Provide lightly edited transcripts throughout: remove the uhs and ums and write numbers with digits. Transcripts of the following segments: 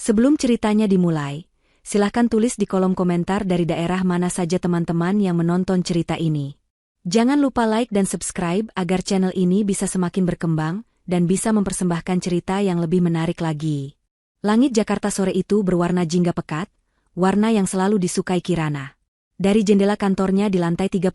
Sebelum ceritanya dimulai, silahkan tulis di kolom komentar dari daerah mana saja teman-teman yang menonton cerita ini. Jangan lupa like dan subscribe agar channel ini bisa semakin berkembang dan bisa mempersembahkan cerita yang lebih menarik lagi. Langit Jakarta sore itu berwarna jingga pekat, warna yang selalu disukai Kirana. Dari jendela kantornya di lantai 35,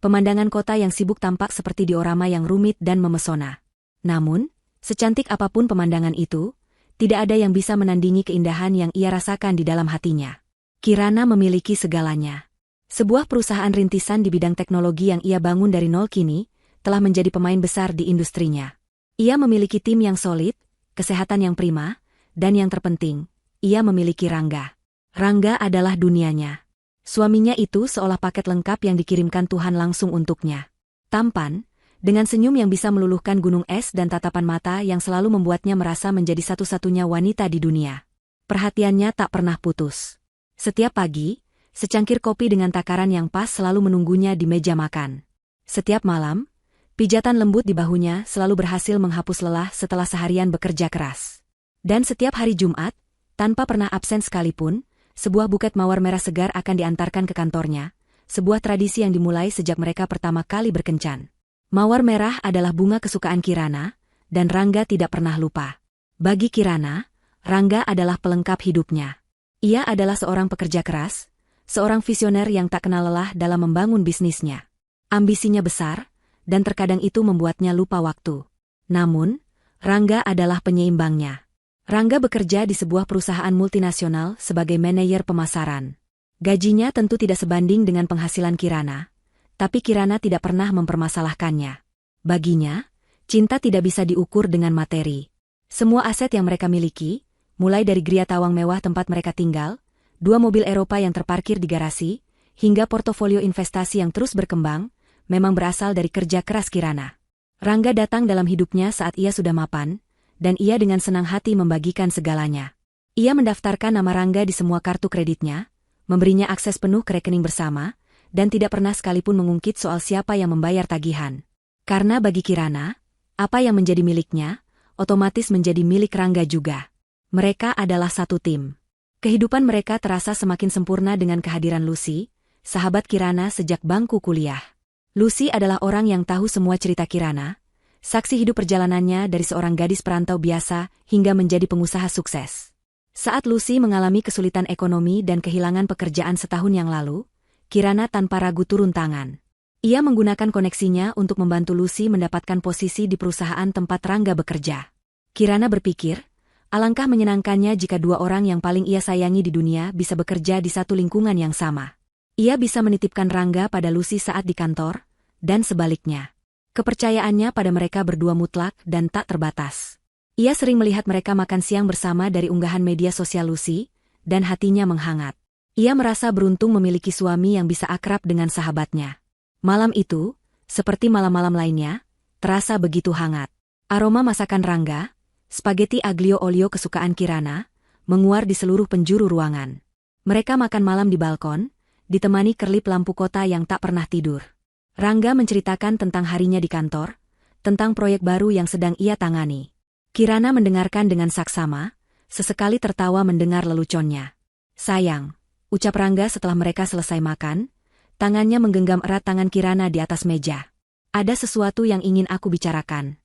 pemandangan kota yang sibuk tampak seperti diorama yang rumit dan memesona. Namun, secantik apapun pemandangan itu, tidak ada yang bisa menandingi keindahan yang ia rasakan di dalam hatinya. Kirana memiliki segalanya. Sebuah perusahaan rintisan di bidang teknologi yang ia bangun dari nol kini, telah menjadi pemain besar di industrinya. Ia memiliki tim yang solid, kesehatan yang prima, dan yang terpenting, ia memiliki Rangga. Rangga adalah dunianya. Suaminya itu seolah paket lengkap yang dikirimkan Tuhan langsung untuknya. Tampan, dengan senyum yang bisa meluluhkan gunung es dan tatapan mata yang selalu membuatnya merasa menjadi satu-satunya wanita di dunia. Perhatiannya tak pernah putus. Setiap pagi, secangkir kopi dengan takaran yang pas selalu menunggunya di meja makan. Setiap malam, pijatan lembut di bahunya selalu berhasil menghapus lelah setelah seharian bekerja keras. Dan setiap hari Jumat, tanpa pernah absen sekalipun, sebuah buket mawar merah segar akan diantarkan ke kantornya, sebuah tradisi yang dimulai sejak mereka pertama kali berkencan. Mawar merah adalah bunga kesukaan Kirana, dan Rangga tidak pernah lupa. Bagi Kirana, Rangga adalah pelengkap hidupnya. Ia adalah seorang pekerja keras, seorang visioner yang tak kenal lelah dalam membangun bisnisnya. Ambisinya besar, dan terkadang itu membuatnya lupa waktu. Namun, Rangga adalah penyeimbangnya. Rangga bekerja di sebuah perusahaan multinasional sebagai manajer pemasaran. Gajinya tentu tidak sebanding dengan penghasilan Kirana, tapi Kirana tidak pernah mempermasalahkannya. Baginya, cinta tidak bisa diukur dengan materi. Semua aset yang mereka miliki, mulai dari gria tawang mewah tempat mereka tinggal, 2 mobil Eropa yang terparkir di garasi, hingga portofolio investasi yang terus berkembang, memang berasal dari kerja keras Kirana. Rangga datang dalam hidupnya saat ia sudah mapan, dan ia dengan senang hati membagikan segalanya. Ia mendaftarkan nama Rangga di semua kartu kreditnya, memberinya akses penuh ke rekening bersama, dan tidak pernah sekalipun mengungkit soal siapa yang membayar tagihan. Karena bagi Kirana, apa yang menjadi miliknya, otomatis menjadi milik Rangga juga. Mereka adalah satu tim. Kehidupan mereka terasa semakin sempurna dengan kehadiran Lucy, sahabat Kirana sejak bangku kuliah. Lucy adalah orang yang tahu semua cerita Kirana, saksi hidup perjalanannya dari seorang gadis perantau biasa hingga menjadi pengusaha sukses. Saat Lucy mengalami kesulitan ekonomi dan kehilangan pekerjaan setahun yang lalu, Kirana tanpa ragu turun tangan. Ia menggunakan koneksinya untuk membantu Lucy mendapatkan posisi di perusahaan tempat Rangga bekerja. Kirana berpikir, alangkah menyenangkannya jika 2 orang yang paling ia sayangi di dunia bisa bekerja di satu lingkungan yang sama. Ia bisa menitipkan Rangga pada Lucy saat di kantor, dan sebaliknya. Kepercayaannya pada mereka berdua mutlak dan tak terbatas. Ia sering melihat mereka makan siang bersama dari unggahan media sosial Lucy, dan hatinya menghangat. Ia merasa beruntung memiliki suami yang bisa akrab dengan sahabatnya. Malam itu, seperti malam-malam lainnya, terasa begitu hangat. Aroma masakan Rangga, spaghetti aglio olio kesukaan Kirana, menguar di seluruh penjuru ruangan. Mereka makan malam di balkon, ditemani kerlip lampu kota yang tak pernah tidur. Rangga menceritakan tentang harinya di kantor, tentang proyek baru yang sedang ia tangani. Kirana mendengarkan dengan saksama, sesekali tertawa mendengar leluconnya. "Sayang," ucap Rangga setelah mereka selesai makan, tangannya menggenggam erat tangan Kirana di atas meja. "Ada sesuatu yang ingin aku bicarakan."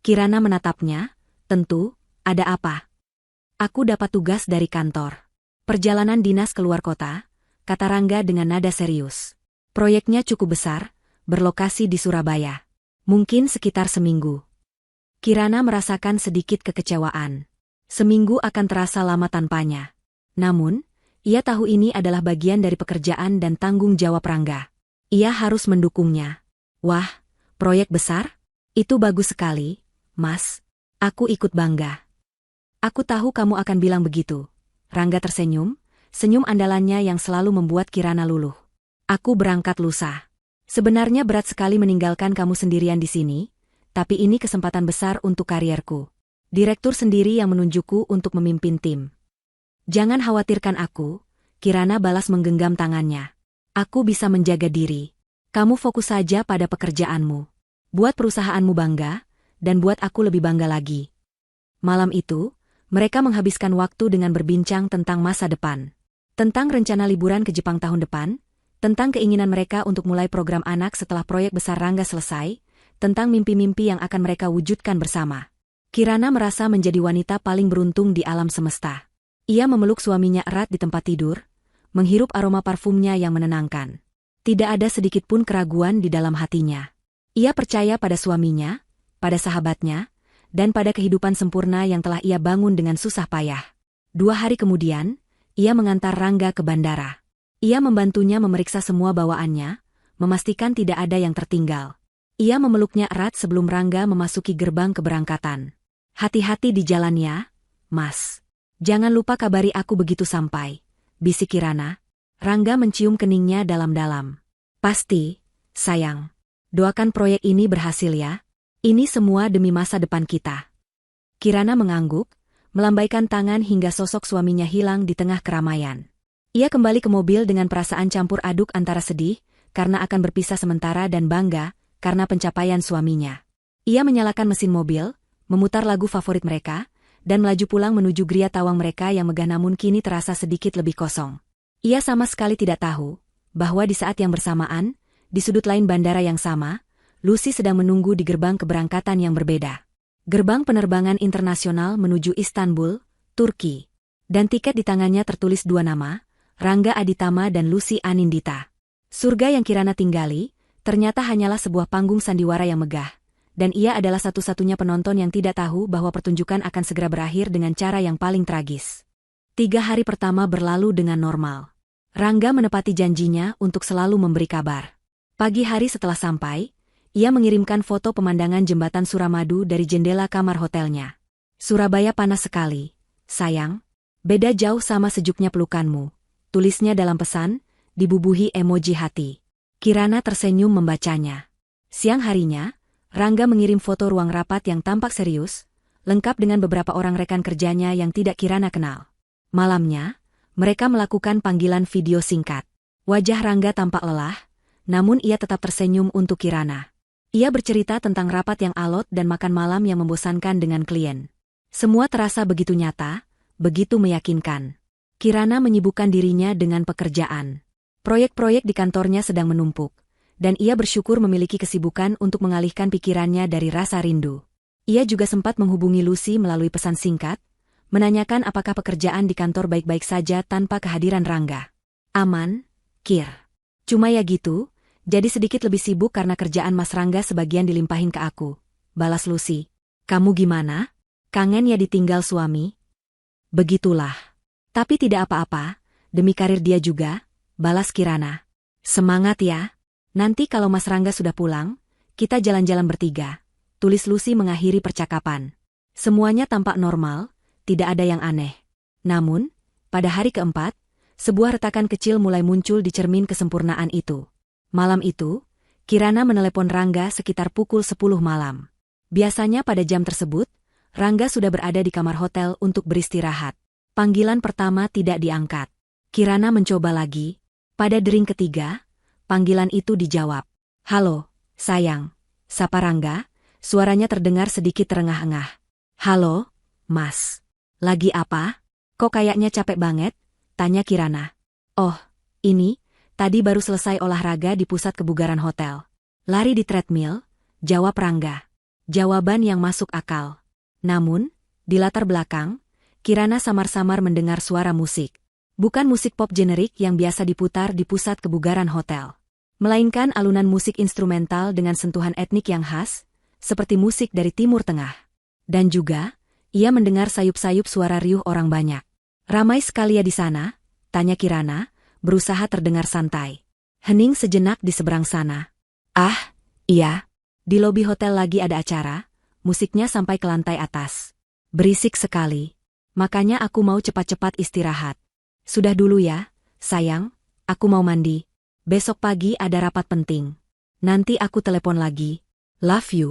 Kirana menatapnya, "Tentu, ada apa?" "Aku dapat tugas dari kantor. Perjalanan dinas keluar kota," kata Rangga dengan nada serius. "Proyeknya cukup besar, berlokasi di Surabaya. Mungkin sekitar seminggu." Kirana merasakan sedikit kekecewaan. Seminggu akan terasa lama tanpanya. Namun, ia tahu ini adalah bagian dari pekerjaan dan tanggung jawab Rangga. Ia harus mendukungnya. "Wah, proyek besar? Itu bagus sekali, Mas. Aku ikut bangga." "Aku tahu kamu akan bilang begitu." Rangga tersenyum, senyum andalannya yang selalu membuat Kirana luluh. "Aku berangkat lusa. Sebenarnya berat sekali meninggalkan kamu sendirian di sini, tapi ini kesempatan besar untuk karierku. Direktur sendiri yang menunjukku untuk memimpin tim." "Jangan khawatirkan aku," Kirana balas menggenggam tangannya. "Aku bisa menjaga diri. Kamu fokus saja pada pekerjaanmu. Buat perusahaanmu bangga, dan buat aku lebih bangga lagi." Malam itu, Mereka menghabiskan waktu dengan berbincang tentang masa depan. Tentang rencana liburan ke Jepang tahun depan, tentang keinginan mereka untuk mulai program anak setelah proyek besar Rangga selesai, tentang mimpi-mimpi yang akan mereka wujudkan bersama. Kirana merasa menjadi wanita paling beruntung di alam semesta. Ia memeluk suaminya erat di tempat tidur, menghirup aroma parfumnya yang menenangkan. Tidak ada sedikit pun keraguan di dalam hatinya. Ia percaya pada suaminya, pada sahabatnya, dan pada kehidupan sempurna yang telah ia bangun dengan susah payah. 2 hari kemudian, ia mengantar Rangga ke bandara. Ia membantunya memeriksa semua bawaannya, memastikan tidak ada yang tertinggal. Ia memeluknya erat sebelum Rangga memasuki gerbang keberangkatan. "Hati-hati di jalan ya, Mas. Jangan lupa kabari aku begitu sampai," bisik Kirana. Rangga mencium keningnya dalam-dalam. "Pasti, sayang. Doakan proyek ini berhasil ya. Ini semua demi masa depan kita." Kirana mengangguk, melambaikan tangan hingga sosok suaminya hilang di tengah keramaian. Ia kembali ke mobil dengan perasaan campur aduk antara sedih, karena akan berpisah sementara dan bangga, karena pencapaian suaminya. Ia menyalakan mesin mobil, memutar lagu favorit mereka, dan melaju pulang menuju Gria Tawang mereka yang megah namun kini terasa sedikit lebih kosong. Ia sama sekali tidak tahu, bahwa di saat yang bersamaan, di sudut lain bandara yang sama, Lucy sedang menunggu di gerbang keberangkatan yang berbeda. Gerbang penerbangan internasional menuju Istanbul, Turki. Dan tiket di tangannya tertulis 2 nama, Rangga Aditama dan Lucy Anindita. Surga yang Kirana tinggali, ternyata hanyalah sebuah panggung sandiwara yang megah. Dan ia adalah satu-satunya penonton yang tidak tahu bahwa pertunjukan akan segera berakhir dengan cara yang paling tragis. 3 hari pertama berlalu dengan normal. Rangga menepati janjinya untuk selalu memberi kabar. Pagi hari setelah sampai, ia mengirimkan foto pemandangan jembatan Suramadu dari jendela kamar hotelnya. "Surabaya panas sekali, sayang. Beda jauh sama sejuknya pelukanmu," tulisnya dalam pesan, dibubuhi emoji hati. Kirana tersenyum membacanya. Siang harinya, Rangga mengirim foto ruang rapat yang tampak serius, lengkap dengan beberapa orang rekan kerjanya yang tidak Kirana kenal. Malamnya, mereka melakukan panggilan video singkat. Wajah Rangga tampak lelah, namun ia tetap tersenyum untuk Kirana. Ia bercerita tentang rapat yang alot dan makan malam yang membosankan dengan klien. Semua terasa begitu nyata, begitu meyakinkan. Kirana menyibukkan dirinya dengan pekerjaan. Proyek-proyek di kantornya sedang menumpuk, dan ia bersyukur memiliki kesibukan untuk mengalihkan pikirannya dari rasa rindu. Ia juga sempat menghubungi Lucy melalui pesan singkat, menanyakan apakah pekerjaan di kantor baik-baik saja tanpa kehadiran Rangga. "Aman, Kir. Cuma ya gitu, jadi sedikit lebih sibuk karena kerjaan Mas Rangga sebagian dilimpahin ke aku," balas Lucy. "Kamu gimana? Kangen ya ditinggal suami?" "Begitulah. Tapi tidak apa-apa, demi karir dia juga," balas Kirana. "Semangat ya. Nanti kalau Mas Rangga sudah pulang, kita jalan-jalan bertiga," tulis Lucy mengakhiri percakapan. Semuanya tampak normal, tidak ada yang aneh. Namun, pada hari keempat, sebuah retakan kecil mulai muncul di cermin kesempurnaan itu. Malam itu, Kirana menelepon Rangga sekitar pukul 10 malam. Biasanya pada jam tersebut, Rangga sudah berada di kamar hotel untuk beristirahat. Panggilan pertama tidak diangkat. Kirana mencoba lagi. Pada dering ketiga, panggilan itu dijawab. "Halo, sayang. Sapa Rangga?" Suaranya terdengar sedikit terengah-engah. "Halo, Mas. Lagi apa? Kok kayaknya capek banget?" tanya Kirana. "Oh, ini, tadi baru selesai olahraga di pusat kebugaran hotel. Lari di treadmill," jawab Rangga. Jawaban yang masuk akal. Namun, di latar belakang, Kirana samar-samar mendengar suara musik. Bukan musik pop generik yang biasa diputar di pusat kebugaran hotel. Melainkan alunan musik instrumental dengan sentuhan etnik yang khas, seperti musik dari Timur Tengah. Dan juga, ia mendengar sayup-sayup suara riuh orang banyak. "Ramai sekali ya di sana?" tanya Kirana, berusaha terdengar santai. Hening sejenak di seberang sana. "Ah, iya. Di lobi hotel lagi ada acara, musiknya sampai ke lantai atas. Berisik sekali. Makanya aku mau cepat-cepat istirahat. Sudah dulu ya, sayang, aku mau mandi. Besok pagi ada rapat penting. Nanti aku telepon lagi. Love you."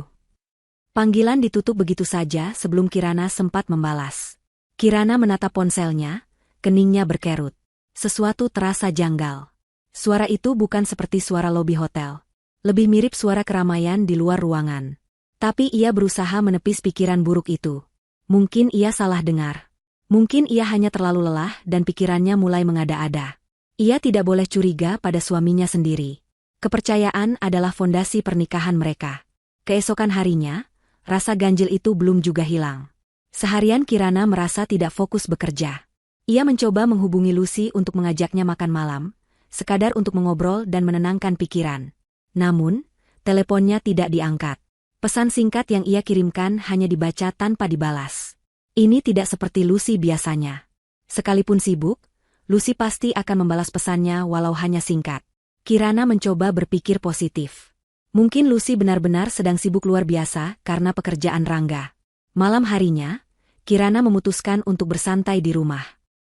Panggilan ditutup begitu saja sebelum Kirana sempat membalas. Kirana menatap ponselnya, keningnya berkerut. Sesuatu terasa janggal. Suara itu bukan seperti suara lobi hotel. Lebih mirip suara keramaian di luar ruangan. Tapi ia berusaha menepis pikiran buruk itu. Mungkin ia salah dengar. Mungkin ia hanya terlalu lelah dan pikirannya mulai mengada-ada. Ia tidak boleh curiga pada suaminya sendiri. Kepercayaan adalah fondasi pernikahan mereka. Keesokan harinya, rasa ganjil itu belum juga hilang. Seharian Kirana merasa tidak fokus bekerja. Ia mencoba menghubungi Lucy untuk mengajaknya makan malam, sekadar untuk mengobrol dan menenangkan pikiran. Namun, teleponnya tidak diangkat. Pesan singkat yang ia kirimkan hanya dibaca tanpa dibalas. Ini tidak seperti Lucy biasanya. Sekalipun sibuk, Lucy pasti akan membalas pesannya walau hanya singkat. Kirana mencoba berpikir positif. Mungkin Lucy benar-benar sedang sibuk luar biasa karena pekerjaan Rangga. Malam harinya, Kirana memutuskan untuk bersantai di rumah.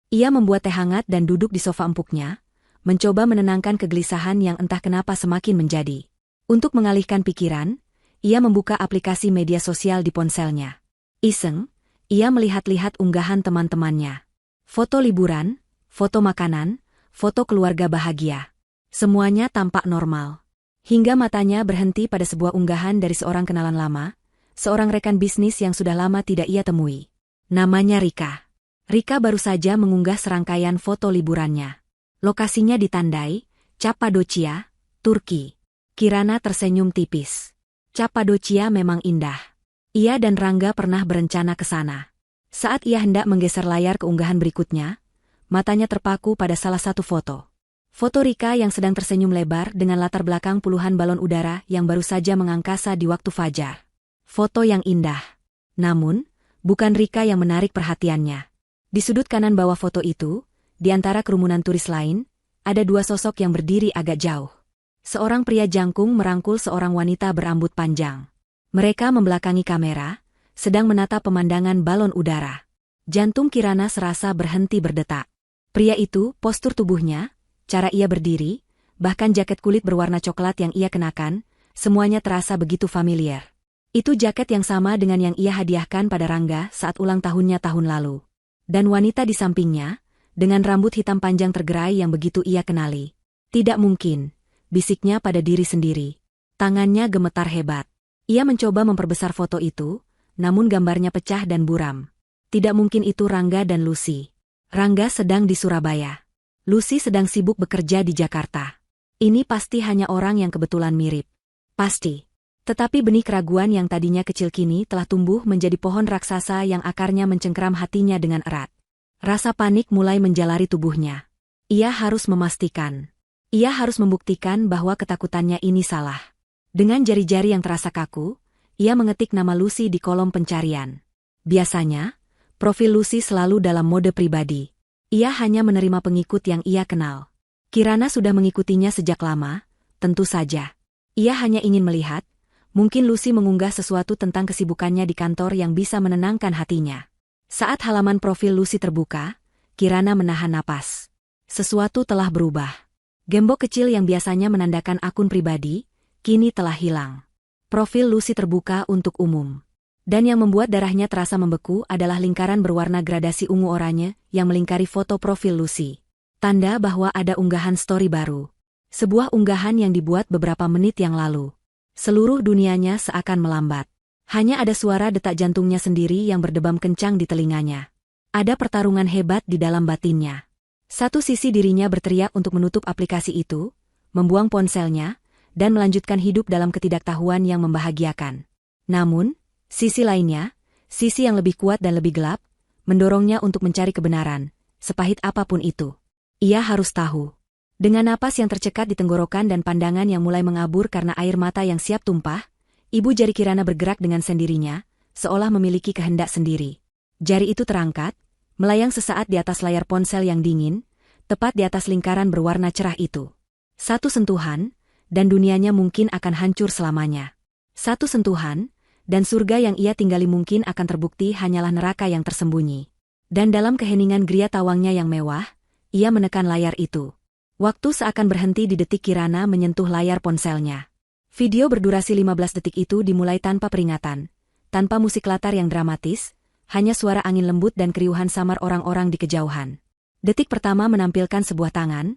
Ia membuat teh hangat dan duduk di sofa empuknya, mencoba menenangkan kegelisahan yang entah kenapa semakin menjadi. Untuk mengalihkan pikiran, ia membuka aplikasi media sosial di ponselnya. Iseng, ia melihat-lihat unggahan teman-temannya. Foto liburan, foto makanan, foto keluarga bahagia. Semuanya tampak normal. Hingga matanya berhenti pada sebuah unggahan dari seorang kenalan lama, seorang rekan bisnis yang sudah lama tidak ia temui. Namanya Rika. Rika baru saja mengunggah serangkaian foto liburannya. Lokasinya ditandai, Cappadocia, Turki. Kirana tersenyum tipis. Cappadocia memang indah. Ia dan Rangga pernah berencana ke sana. Saat ia hendak menggeser layar ke unggahan berikutnya, matanya terpaku pada salah satu foto. Foto Rika yang sedang tersenyum lebar dengan latar belakang puluhan balon udara yang baru saja mengangkasa di waktu fajar. Foto yang indah. Namun, bukan Rika yang menarik perhatiannya. Di sudut kanan bawah foto itu, di antara kerumunan turis lain, ada dua sosok yang berdiri agak jauh. Seorang pria jangkung merangkul seorang wanita berambut panjang. Mereka membelakangi kamera, sedang menatap pemandangan balon udara. Jantung Kirana serasa berhenti berdetak. Pria itu, postur tubuhnya, cara ia berdiri, bahkan jaket kulit berwarna coklat yang ia kenakan, semuanya terasa begitu familiar. Itu jaket yang sama dengan yang ia hadiahkan pada Rangga saat ulang tahunnya tahun lalu. Dan wanita di sampingnya, dengan rambut hitam panjang tergerai yang begitu ia kenali. Tidak mungkin, bisiknya pada diri sendiri. Tangannya gemetar hebat. Ia mencoba memperbesar foto itu, namun gambarnya pecah dan buram. Tidak mungkin itu Rangga dan Lucy. Rangga sedang di Surabaya. Lucy sedang sibuk bekerja di Jakarta. Ini pasti hanya orang yang kebetulan mirip. Pasti. Tetapi benih keraguan yang tadinya kecil kini telah tumbuh menjadi pohon raksasa yang akarnya mencengkeram hatinya dengan erat. Rasa panik mulai menjalari tubuhnya. Ia harus memastikan. Ia harus membuktikan bahwa ketakutannya ini salah. Dengan jari-jari yang terasa kaku, ia mengetik nama Lucy di kolom pencarian. Biasanya, profil Lucy selalu dalam mode pribadi. Ia hanya menerima pengikut yang ia kenal. Kirana sudah mengikutinya sejak lama, tentu saja. Ia hanya ingin melihat, mungkin Lucy mengunggah sesuatu tentang kesibukannya di kantor yang bisa menenangkan hatinya. Saat halaman profil Lucy terbuka, Kirana menahan napas. Sesuatu telah berubah. Gembok kecil yang biasanya menandakan akun pribadi, kini telah hilang. Profil Lucy terbuka untuk umum. Dan yang membuat darahnya terasa membeku adalah lingkaran berwarna gradasi ungu oranye yang melingkari foto profil Lucy. Tanda bahwa ada unggahan story baru. Sebuah unggahan yang dibuat beberapa menit yang lalu. Seluruh dunianya seakan melambat. Hanya ada suara detak jantungnya sendiri yang berdebam kencang di telinganya. Ada pertarungan hebat di dalam batinnya. Satu sisi dirinya berteriak untuk menutup aplikasi itu, membuang ponselnya, dan melanjutkan hidup dalam ketidaktahuan yang membahagiakan. Namun, sisi lainnya, sisi yang lebih kuat dan lebih gelap, mendorongnya untuk mencari kebenaran, sepahit apapun itu. Ia harus tahu. Dengan napas yang tercekat di tenggorokan dan pandangan yang mulai mengabur karena air mata yang siap tumpah, ibu jari Kirana bergerak dengan sendirinya, seolah memiliki kehendak sendiri. Jari itu terangkat, melayang sesaat di atas layar ponsel yang dingin, tepat di atas lingkaran berwarna cerah itu. Satu sentuhan, dan dunianya mungkin akan hancur selamanya. Satu sentuhan, dan surga yang ia tinggali mungkin akan terbukti hanyalah neraka yang tersembunyi. Dan dalam keheningan gria tawangnya yang mewah, ia menekan layar itu. Waktu seakan berhenti di detik Kirana menyentuh layar ponselnya. Video berdurasi 15 detik itu dimulai tanpa peringatan, tanpa musik latar yang dramatis, hanya suara angin lembut dan keriuhan samar orang-orang di kejauhan. Detik pertama menampilkan sebuah tangan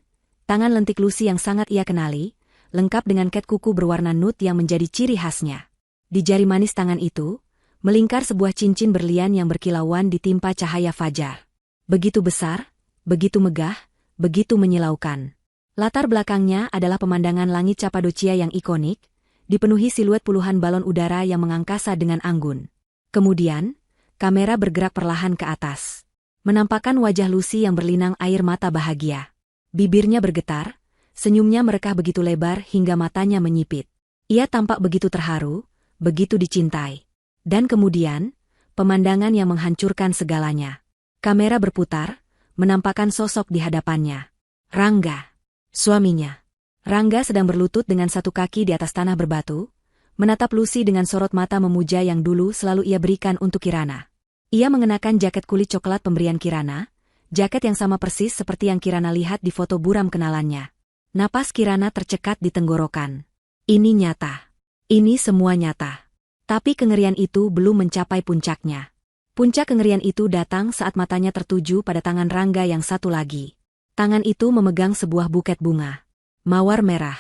lentik Lucy yang sangat ia kenali, lengkap dengan ket kuku berwarna nude yang menjadi ciri khasnya. Di jari manis tangan itu, Melingkar sebuah cincin berlian yang berkilauan ditimpa cahaya fajar. Begitu besar, begitu megah, begitu menyilaukan. Latar belakangnya adalah pemandangan langit Cappadocia yang ikonik, dipenuhi siluet puluhan balon udara yang mengangkasa dengan anggun. Kemudian, kamera bergerak perlahan ke atas. Menampakkan wajah Lucy yang berlinang air mata bahagia. Bibirnya bergetar, senyumnya merekah begitu lebar hingga matanya menyipit. Ia tampak begitu terharu, begitu dicintai. Dan kemudian, pemandangan yang menghancurkan segalanya. Kamera berputar, menampakkan sosok di hadapannya. Rangga, suaminya. Rangga sedang berlutut dengan satu kaki di atas tanah berbatu, menatap Lucy dengan sorot mata memuja yang dulu selalu ia berikan untuk Kirana. Ia mengenakan jaket kulit coklat pemberian Kirana, jaket yang sama persis seperti yang Kirana lihat di foto buram kenalannya. Napas Kirana tercekat di tenggorokan. Ini nyata. Ini semua nyata. Tapi kengerian itu belum mencapai puncaknya. Puncak kengerian itu datang saat matanya tertuju pada tangan Rangga yang satu lagi. Tangan itu memegang sebuah buket bunga. Mawar merah.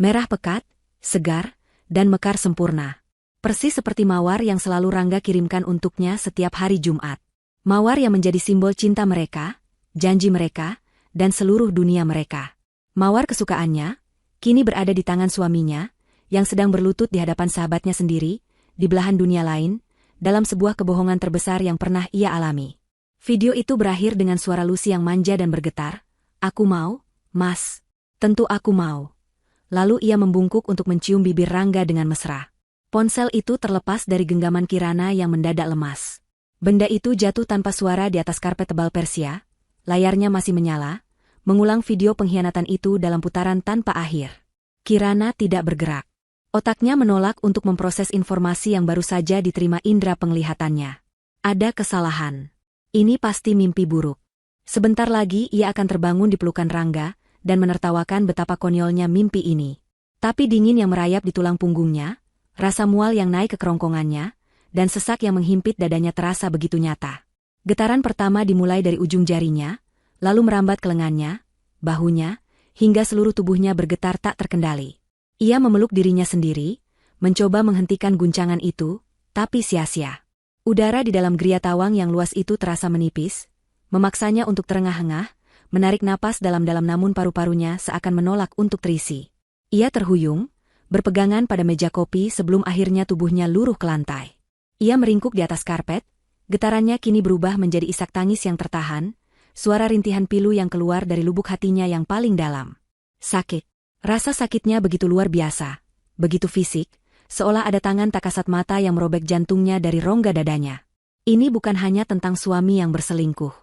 Merah pekat, segar, dan mekar sempurna. Persis seperti mawar yang selalu Rangga kirimkan untuknya setiap hari Jumat. Mawar yang menjadi simbol cinta mereka, janji mereka, dan seluruh dunia mereka. Mawar kesukaannya, kini berada di tangan suaminya, yang sedang berlutut di hadapan sahabatnya sendiri, di belahan dunia lain, dalam sebuah kebohongan terbesar yang pernah ia alami. Video itu berakhir dengan suara Lucy yang manja dan bergetar, "Aku mau, Mas. Tentu aku mau." Lalu ia membungkuk untuk mencium bibir Rangga dengan mesra. Ponsel itu terlepas dari genggaman Kirana yang mendadak lemas. Benda itu jatuh tanpa suara di atas karpet tebal Persia, layarnya masih menyala, mengulang video pengkhianatan itu dalam putaran tanpa akhir. Kirana tidak bergerak. Otaknya menolak untuk memproses informasi yang baru saja diterima indera penglihatannya. Ada kesalahan. Ini pasti mimpi buruk. Sebentar lagi ia akan terbangun di pelukan Rangga, dan menertawakan betapa konyolnya mimpi ini. Tapi dingin yang merayap di tulang punggungnya, rasa mual yang naik ke kerongkongannya, dan sesak yang menghimpit dadanya terasa begitu nyata. Getaran pertama dimulai dari ujung jarinya, lalu merambat ke lengannya, bahunya, hingga seluruh tubuhnya bergetar tak terkendali. Ia memeluk dirinya sendiri, mencoba menghentikan guncangan itu, tapi sia-sia. Udara di dalam geria tawang yang luas itu terasa menipis, memaksanya untuk terengah-engah, menarik napas dalam-dalam namun paru-parunya seakan menolak untuk terisi. Ia terhuyung, berpegangan pada meja kopi sebelum akhirnya tubuhnya luruh ke lantai. Ia meringkuk di atas karpet, getarannya kini berubah menjadi isak tangis yang tertahan, suara rintihan pilu yang keluar dari lubuk hatinya yang paling dalam. Sakit. Rasa sakitnya begitu luar biasa, begitu fisik, seolah ada tangan tak kasat mata yang merobek jantungnya dari rongga dadanya. Ini bukan hanya tentang suami yang berselingkuh.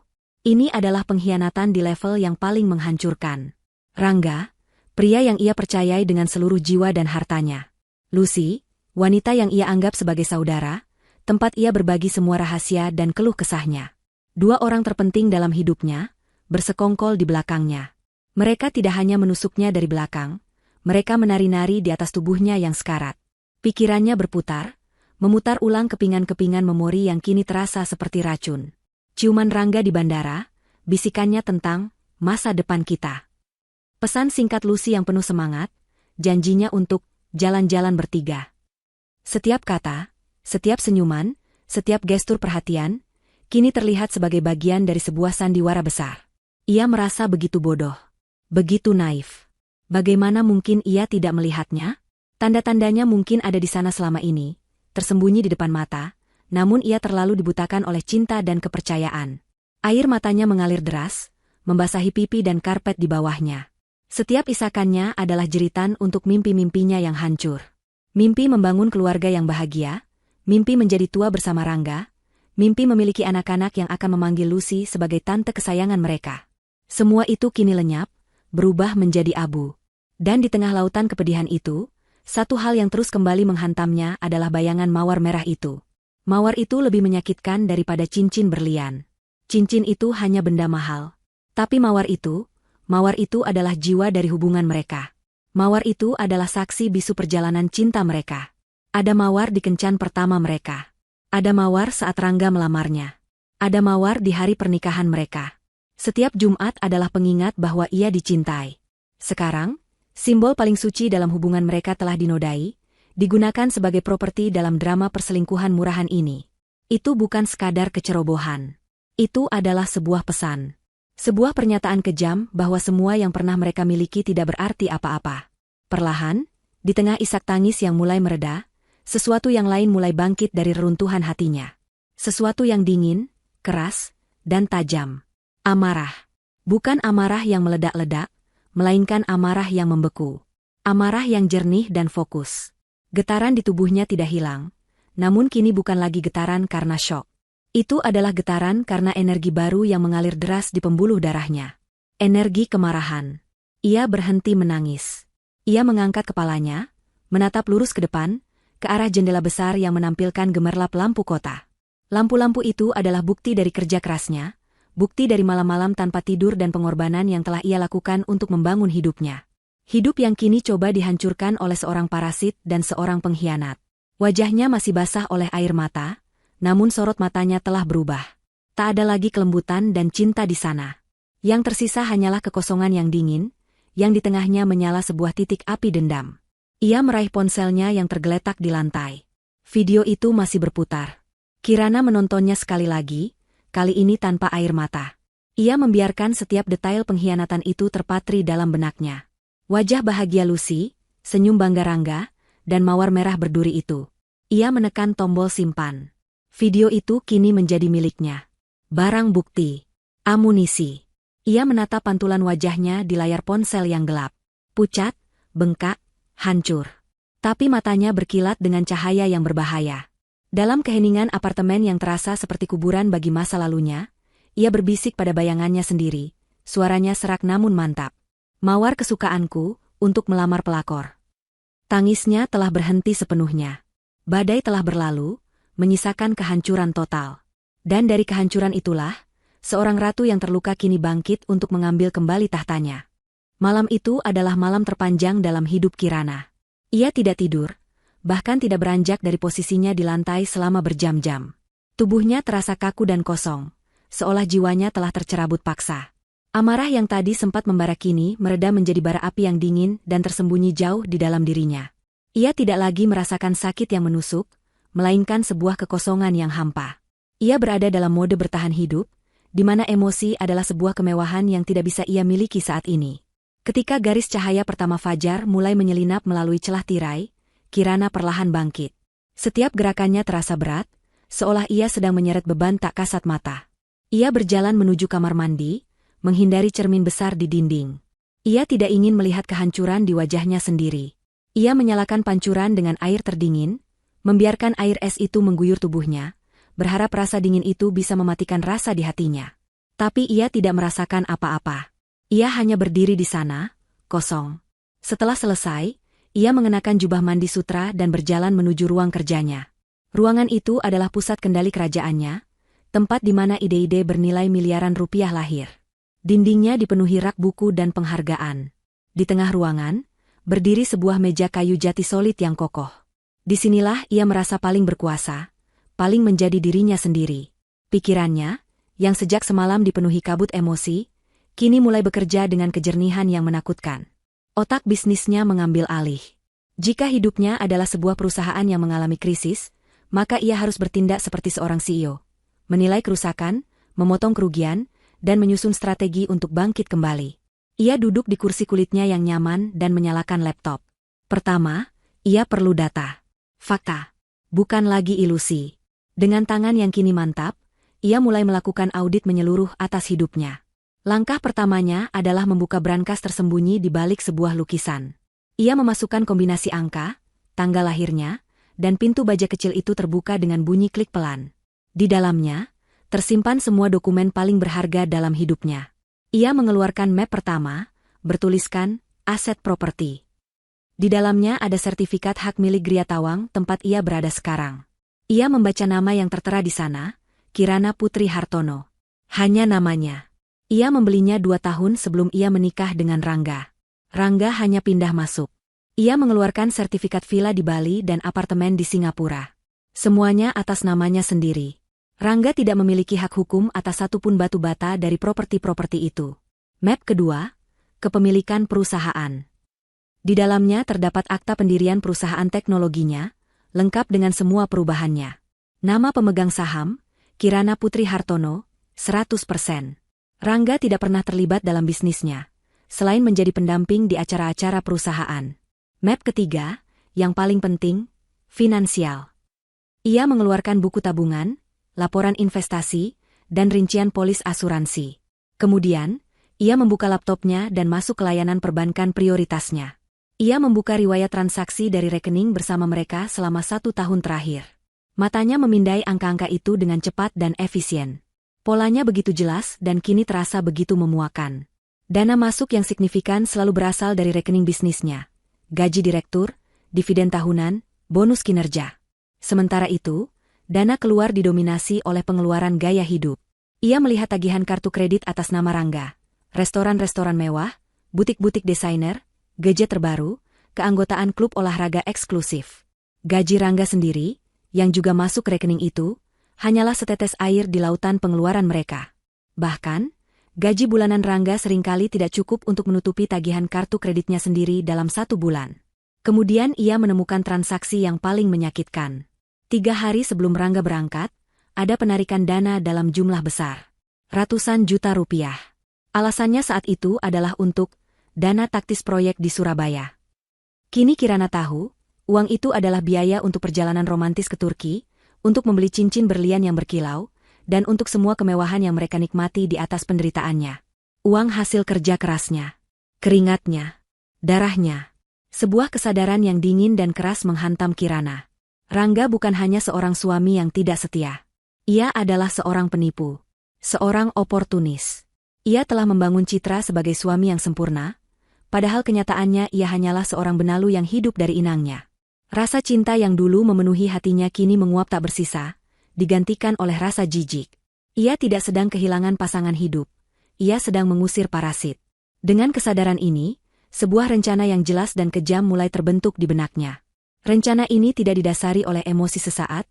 Ini adalah pengkhianatan di level yang paling menghancurkan. Rangga, pria yang ia percayai dengan seluruh jiwa dan hartanya. Lucy, wanita yang ia anggap sebagai saudara, tempat ia berbagi semua rahasia dan keluh kesahnya. Dua orang terpenting dalam hidupnya, bersekongkol di belakangnya. Mereka tidak hanya menusuknya dari belakang, mereka menari-nari di atas tubuhnya yang sekarat. Pikirannya berputar, memutar ulang kepingan-kepingan memori yang kini terasa seperti racun. Ciuman Rangga di bandara, bisikannya tentang masa depan kita. Pesan singkat Lucy yang penuh semangat, janjinya untuk jalan-jalan bertiga. Setiap kata, setiap senyuman, setiap gestur perhatian, kini terlihat sebagai bagian dari sebuah sandiwara besar. Ia merasa begitu bodoh. Begitu naif. Bagaimana mungkin ia tidak melihatnya? Tanda-tandanya mungkin ada di sana selama ini, tersembunyi di depan mata, namun ia terlalu dibutakan oleh cinta dan kepercayaan. Air matanya mengalir deras, membasahi pipi dan karpet di bawahnya. Setiap isakannya adalah jeritan untuk mimpi-mimpinya yang hancur. Mimpi membangun keluarga yang bahagia, mimpi menjadi tua bersama Rangga, mimpi memiliki anak-anak yang akan memanggil Lucy sebagai tante kesayangan mereka. Semua itu kini lenyap, berubah menjadi abu. Dan di tengah lautan kepedihan itu, satu hal yang terus kembali menghantamnya adalah bayangan mawar merah itu. Mawar itu lebih menyakitkan daripada cincin berlian. Cincin itu hanya benda mahal. Tapi mawar itu adalah jiwa dari hubungan mereka. Mawar itu adalah saksi bisu perjalanan cinta mereka. Ada mawar di kencan pertama mereka. Ada mawar saat Rangga melamarnya. Ada mawar di hari pernikahan mereka. Setiap Jumat adalah pengingat bahwa ia dicintai. Sekarang, simbol paling suci dalam hubungan mereka telah dinodai, digunakan sebagai properti dalam drama perselingkuhan murahan ini. Itu bukan sekadar kecerobohan. Itu adalah sebuah pesan. Sebuah pernyataan kejam bahwa semua yang pernah mereka miliki tidak berarti apa-apa. Perlahan, di tengah isak tangis yang mulai mereda, sesuatu yang lain mulai bangkit dari reruntuhan hatinya. Sesuatu yang dingin, keras, dan tajam. Amarah. Bukan amarah yang meledak-ledak, melainkan amarah yang membeku. Amarah yang jernih dan fokus. Getaran di tubuhnya tidak hilang, namun kini bukan lagi getaran karena syok. Itu adalah getaran karena energi baru yang mengalir deras di pembuluh darahnya. Energi kemarahan. Ia berhenti menangis. Ia mengangkat kepalanya, menatap lurus ke depan, ke arah jendela besar yang menampilkan gemerlap lampu kota. Lampu-lampu itu adalah bukti dari kerja kerasnya, bukti dari malam-malam tanpa tidur dan pengorbanan yang telah ia lakukan untuk membangun hidupnya. Hidup yang kini coba dihancurkan oleh seorang parasit dan seorang pengkhianat. Wajahnya masih basah oleh air mata, namun sorot matanya telah berubah. Tak ada lagi kelembutan dan cinta di sana. Yang tersisa hanyalah kekosongan yang dingin, yang di tengahnya menyala sebuah titik api dendam. Ia meraih ponselnya yang tergeletak di lantai. Video itu masih berputar. Kirana menontonnya sekali lagi, kali ini tanpa air mata. Ia membiarkan setiap detail pengkhianatan itu terpatri dalam benaknya. Wajah bahagia Lucy, senyum bangga Rangga, dan mawar merah berduri itu. Ia menekan tombol simpan. Video itu kini menjadi miliknya. Barang bukti. Amunisi. Ia menatap pantulan wajahnya di layar ponsel yang gelap. Pucat, bengkak, hancur. Tapi matanya berkilat dengan cahaya yang berbahaya. Dalam keheningan apartemen yang terasa seperti kuburan bagi masa lalunya, ia berbisik pada bayangannya sendiri, suaranya serak namun mantap. Mawar kesukaanku, untuk melamar pelakor. Tangisnya telah berhenti sepenuhnya. Badai telah berlalu, menyisakan kehancuran total. Dan dari kehancuran itulah, seorang ratu yang terluka kini bangkit untuk mengambil kembali tahtanya. Malam itu adalah malam terpanjang dalam hidup Kirana. Ia tidak tidur, bahkan tidak beranjak dari posisinya di lantai selama berjam-jam. Tubuhnya terasa kaku dan kosong, seolah jiwanya telah tercerabut paksa. Amarah yang tadi sempat membara kini mereda menjadi bara api yang dingin dan tersembunyi jauh di dalam dirinya. Ia tidak lagi merasakan sakit yang menusuk, melainkan sebuah kekosongan yang hampa. Ia berada dalam mode bertahan hidup, di mana emosi adalah sebuah kemewahan yang tidak bisa ia miliki saat ini. Ketika garis cahaya pertama fajar mulai menyelinap melalui celah tirai, Kirana perlahan bangkit. Setiap gerakannya terasa berat, seolah ia sedang menyeret beban tak kasat mata. Ia berjalan menuju kamar mandi, menghindari cermin besar di dinding. Ia tidak ingin melihat kehancuran di wajahnya sendiri. Ia menyalakan pancuran dengan air terdingin, membiarkan air es itu mengguyur tubuhnya, berharap rasa dingin itu bisa mematikan rasa di hatinya. Tapi ia tidak merasakan apa-apa. Ia hanya berdiri di sana, kosong. Setelah selesai, ia mengenakan jubah mandi sutra dan berjalan menuju ruang kerjanya. Ruangan itu adalah pusat kendali kerajaannya, tempat di mana ide-ide bernilai miliaran rupiah lahir. Dindingnya dipenuhi rak buku dan penghargaan. Di tengah ruangan, berdiri sebuah meja kayu jati solid yang kokoh. Disinilah ia merasa paling berkuasa, paling menjadi dirinya sendiri. Pikirannya, yang sejak semalam dipenuhi kabut emosi, kini mulai bekerja dengan kejernihan yang menakutkan. Otak bisnisnya mengambil alih. Jika hidupnya adalah sebuah perusahaan yang mengalami krisis, maka ia harus bertindak seperti seorang CEO. Menilai kerusakan, memotong kerugian, dan menyusun strategi untuk bangkit kembali. Ia duduk di kursi kulitnya yang nyaman dan menyalakan laptop. Pertama, ia perlu data. Fakta. Bukan lagi ilusi. Dengan tangan yang kini mantap, ia mulai melakukan audit menyeluruh atas hidupnya. Langkah pertamanya adalah membuka brankas tersembunyi di balik sebuah lukisan. Ia memasukkan kombinasi angka, tanggal lahirnya, dan pintu baja kecil itu terbuka dengan bunyi klik pelan. Di dalamnya, tersimpan semua dokumen paling berharga dalam hidupnya. Ia mengeluarkan map pertama, bertuliskan, aset properti. Di dalamnya ada sertifikat hak milik Gria Tawang tempat ia berada sekarang. Ia membaca nama yang tertera di sana, Kirana Putri Hartono. Hanya namanya. Ia membelinya 2 tahun sebelum ia menikah dengan Rangga. Rangga hanya pindah masuk. Ia mengeluarkan sertifikat villa di Bali dan apartemen di Singapura. Semuanya atas namanya sendiri. Rangga tidak memiliki hak hukum atas satupun batu bata dari properti-properti itu. Map kedua, kepemilikan perusahaan. Di dalamnya terdapat akta pendirian perusahaan teknologinya, lengkap dengan semua perubahannya. Nama pemegang saham, Kirana Putri Hartono, 100%. Rangga tidak pernah terlibat dalam bisnisnya, selain menjadi pendamping di acara-acara perusahaan. Map ketiga, yang paling penting, finansial. Ia mengeluarkan buku tabungan, laporan investasi, dan rincian polis asuransi. Kemudian, ia membuka laptopnya dan masuk ke layanan perbankan prioritasnya. Ia membuka riwayat transaksi dari rekening bersama mereka selama 1 tahun terakhir. Matanya memindai angka-angka itu dengan cepat dan efisien. Polanya begitu jelas dan kini terasa begitu memuakan. Dana masuk yang signifikan selalu berasal dari rekening bisnisnya. Gaji direktur, dividen tahunan, bonus kinerja. Sementara itu, dana keluar didominasi oleh pengeluaran gaya hidup. Ia melihat tagihan kartu kredit atas nama Rangga, restoran-restoran mewah, butik-butik desainer, gadget terbaru, keanggotaan klub olahraga eksklusif. Gaji Rangga sendiri, yang juga masuk rekening itu, hanyalah setetes air di lautan pengeluaran mereka. Bahkan, gaji bulanan Rangga seringkali tidak cukup untuk menutupi tagihan kartu kreditnya sendiri dalam 1 bulan. Kemudian ia menemukan transaksi yang paling menyakitkan. 3 hari sebelum Rangga berangkat, ada penarikan dana dalam jumlah besar. Ratusan juta rupiah. Alasannya saat itu adalah untuk dana taktis proyek di Surabaya. Kini Kirana tahu, uang itu adalah biaya untuk perjalanan romantis ke Turki, untuk membeli cincin berlian yang berkilau, dan untuk semua kemewahan yang mereka nikmati di atas penderitaannya. Uang hasil kerja kerasnya, keringatnya, darahnya. Sebuah kesadaran yang dingin dan keras menghantam Kirana. Rangga bukan hanya seorang suami yang tidak setia. Ia adalah seorang penipu, seorang oportunis. Ia telah membangun citra sebagai suami yang sempurna, padahal kenyataannya ia hanyalah seorang benalu yang hidup dari inangnya. Rasa cinta yang dulu memenuhi hatinya kini menguap tak bersisa, digantikan oleh rasa jijik. Ia tidak sedang kehilangan pasangan hidup, ia sedang mengusir parasit. Dengan kesadaran ini, sebuah rencana yang jelas dan kejam mulai terbentuk di benaknya. Rencana ini tidak didasari oleh emosi sesaat,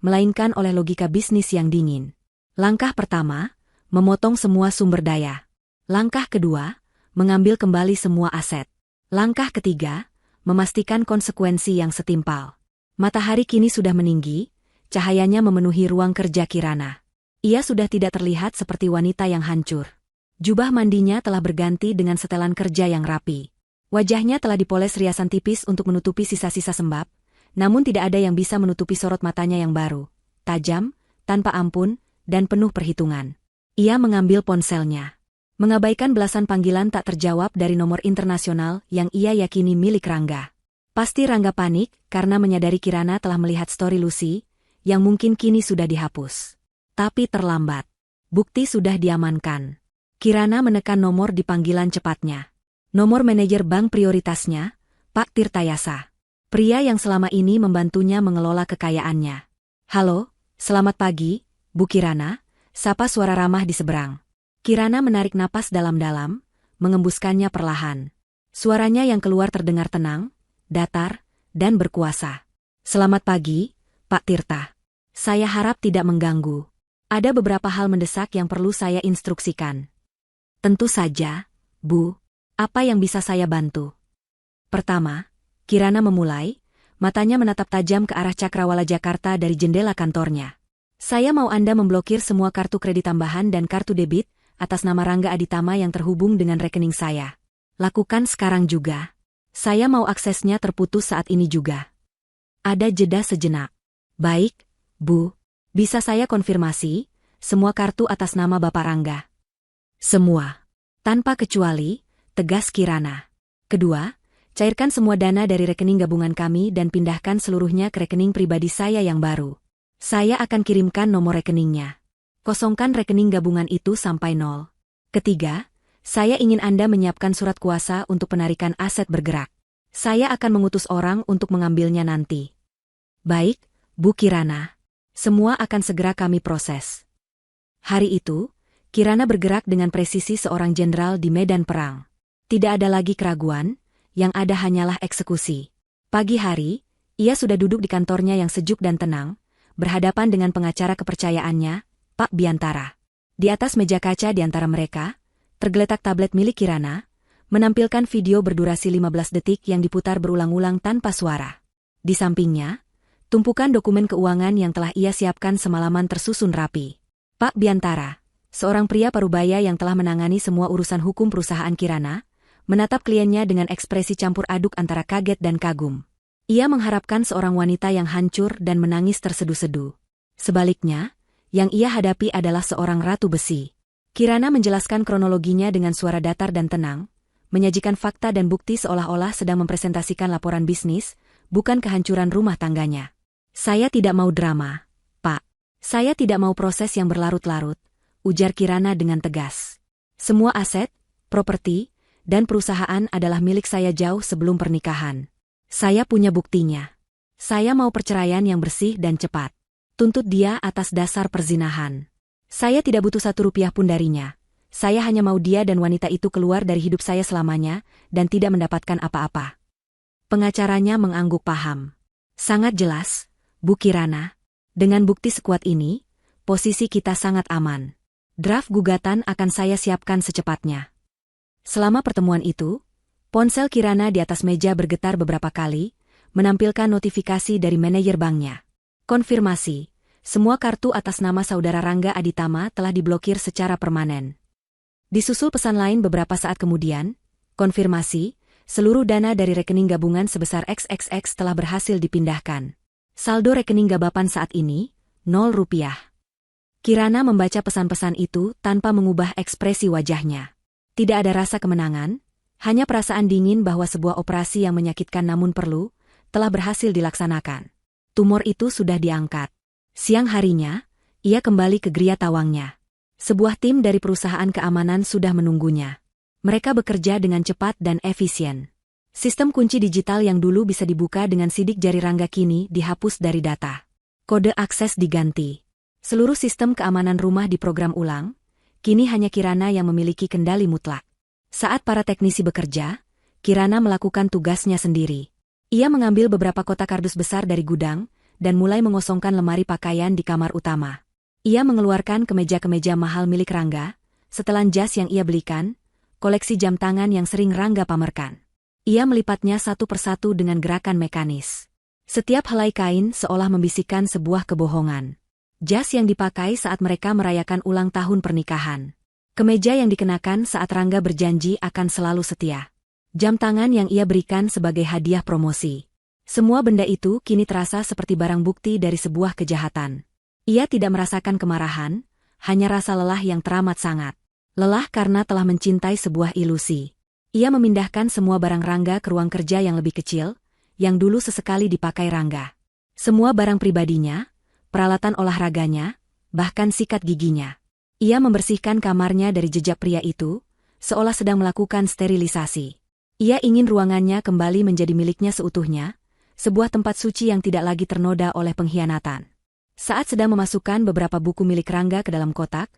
melainkan oleh logika bisnis yang dingin. Langkah pertama, memotong semua sumber daya. Langkah kedua, mengambil kembali semua aset. Langkah ketiga, memastikan konsekuensi yang setimpal. Matahari kini sudah meninggi, cahayanya memenuhi ruang kerja Kirana. Ia sudah tidak terlihat seperti wanita yang hancur. Jubah mandinya telah berganti dengan setelan kerja yang rapi. Wajahnya telah dipoles riasan tipis untuk menutupi sisa-sisa sembab, namun tidak ada yang bisa menutupi sorot matanya yang baru, tajam, tanpa ampun, dan penuh perhitungan. Ia mengambil ponselnya. Mengabaikan belasan panggilan tak terjawab dari nomor internasional yang ia yakini milik Rangga. Pasti Rangga panik karena menyadari Kirana telah melihat story Lucy, yang mungkin kini sudah dihapus. Tapi terlambat. Bukti sudah diamankan. Kirana menekan nomor di panggilan cepatnya. Nomor manajer bank prioritasnya, Pak Tirtayasa. Pria yang selama ini membantunya mengelola kekayaannya. Halo, selamat pagi, Bu Kirana, sapa suara ramah di seberang. Kirana menarik napas dalam-dalam, mengembuskannya perlahan. Suaranya yang keluar terdengar tenang, datar, dan berkuasa. Selamat pagi, Pak Tirta. Saya harap tidak mengganggu. Ada beberapa hal mendesak yang perlu saya instruksikan. Tentu saja, Bu. Apa yang bisa saya bantu? Pertama, Kirana memulai, matanya menatap tajam ke arah Cakrawala Jakarta dari jendela kantornya. Saya mau Anda memblokir semua kartu kredit tambahan dan kartu debit atas nama Rangga Aditama yang terhubung dengan rekening saya. Lakukan sekarang juga. Saya mau aksesnya terputus saat ini juga. Ada jeda sejenak. Baik, Bu. Bisa saya konfirmasi, semua kartu atas nama Bapak Rangga? Semua. Tanpa kecuali, tegas Kirana. Kedua, cairkan semua dana dari rekening gabungan kami dan pindahkan seluruhnya ke rekening pribadi saya yang baru. Saya akan kirimkan nomor rekeningnya. Kosongkan rekening gabungan itu sampai nol. Ketiga, saya ingin Anda menyiapkan surat kuasa untuk penarikan aset bergerak. Saya akan mengutus orang untuk mengambilnya nanti. Baik, Bu Kirana. Semua akan segera kami proses. Hari itu, Kirana bergerak dengan presisi seorang jenderal di medan perang. Tidak ada lagi keraguan, yang ada hanyalah eksekusi. Pagi hari, ia sudah duduk di kantornya yang sejuk dan tenang, berhadapan dengan pengacara kepercayaannya, Pak Biantara. Di atas meja kaca di antara mereka, tergeletak tablet milik Kirana, menampilkan video berdurasi 15 detik yang diputar berulang-ulang tanpa suara. Di sampingnya, tumpukan dokumen keuangan yang telah ia siapkan semalaman tersusun rapi. Pak Biantara, seorang pria parubaya yang telah menangani semua urusan hukum perusahaan Kirana, menatap kliennya dengan ekspresi campur aduk antara kaget dan kagum. Ia mengharapkan seorang wanita yang hancur dan menangis terseduh-seduh. Sebaliknya, yang ia hadapi adalah seorang ratu besi. Kirana menjelaskan kronologinya dengan suara datar dan tenang, menyajikan fakta dan bukti seolah-olah sedang mempresentasikan laporan bisnis, bukan kehancuran rumah tangganya. Saya tidak mau drama, Pak. Saya tidak mau proses yang berlarut-larut, ujar Kirana dengan tegas. Semua aset, properti, dan perusahaan adalah milik saya jauh sebelum pernikahan. Saya punya buktinya. Saya mau perceraian yang bersih dan cepat. Tuntut dia atas dasar perzinahan. Saya tidak butuh 1 rupiah pun darinya. Saya hanya mau dia dan wanita itu keluar dari hidup saya selamanya, dan tidak mendapatkan apa-apa. Pengacaranya mengangguk paham. Sangat jelas, Bu Kirana. Dengan bukti sekuat ini, posisi kita sangat aman. Draft gugatan akan saya siapkan secepatnya. Selama pertemuan itu, ponsel Kirana di atas meja bergetar beberapa kali, menampilkan notifikasi dari manajer banknya. Konfirmasi, semua kartu atas nama saudara Rangga Aditama telah diblokir secara permanen. Disusul pesan lain beberapa saat kemudian, konfirmasi, seluruh dana dari rekening gabungan sebesar XXX telah berhasil dipindahkan. Saldo rekening Gabapan saat ini, 0 rupiah. Kirana membaca pesan-pesan itu tanpa mengubah ekspresi wajahnya. Tidak ada rasa kemenangan, hanya perasaan dingin bahwa sebuah operasi yang menyakitkan namun perlu, telah berhasil dilaksanakan. Tumor itu sudah diangkat. Siang harinya, ia kembali ke Gria Tawangnya. Sebuah tim dari perusahaan keamanan sudah menunggunya. Mereka bekerja dengan cepat dan efisien. Sistem kunci digital yang dulu bisa dibuka dengan sidik jari Rangga kini dihapus dari data. Kode akses diganti. Seluruh sistem keamanan rumah diprogram ulang, kini hanya Kirana yang memiliki kendali mutlak. Saat para teknisi bekerja, Kirana melakukan tugasnya sendiri. Ia mengambil beberapa kotak kardus besar dari gudang, dan mulai mengosongkan lemari pakaian di kamar utama. Ia mengeluarkan kemeja-kemeja mahal milik Rangga, setelan jas yang ia belikan, koleksi jam tangan yang sering Rangga pamerkan. Ia melipatnya satu persatu dengan gerakan mekanis. Setiap helai kain seolah membisikkan sebuah kebohongan. Jas yang dipakai saat mereka merayakan ulang tahun pernikahan. Kemeja yang dikenakan saat Rangga berjanji akan selalu setia. Jam tangan yang ia berikan sebagai hadiah promosi. Semua benda itu kini terasa seperti barang bukti dari sebuah kejahatan. Ia tidak merasakan kemarahan, hanya rasa lelah yang teramat sangat. Lelah karena telah mencintai sebuah ilusi. Ia memindahkan semua barang Rangga ke ruang kerja yang lebih kecil, yang dulu sesekali dipakai Rangga. Semua barang pribadinya, peralatan olahraganya, bahkan sikat giginya. Ia membersihkan kamarnya dari jejak pria itu, seolah sedang melakukan sterilisasi. Ia ingin ruangannya kembali menjadi miliknya seutuhnya, sebuah tempat suci yang tidak lagi ternoda oleh pengkhianatan. Saat sedang memasukkan beberapa buku milik Rangga ke dalam kotak,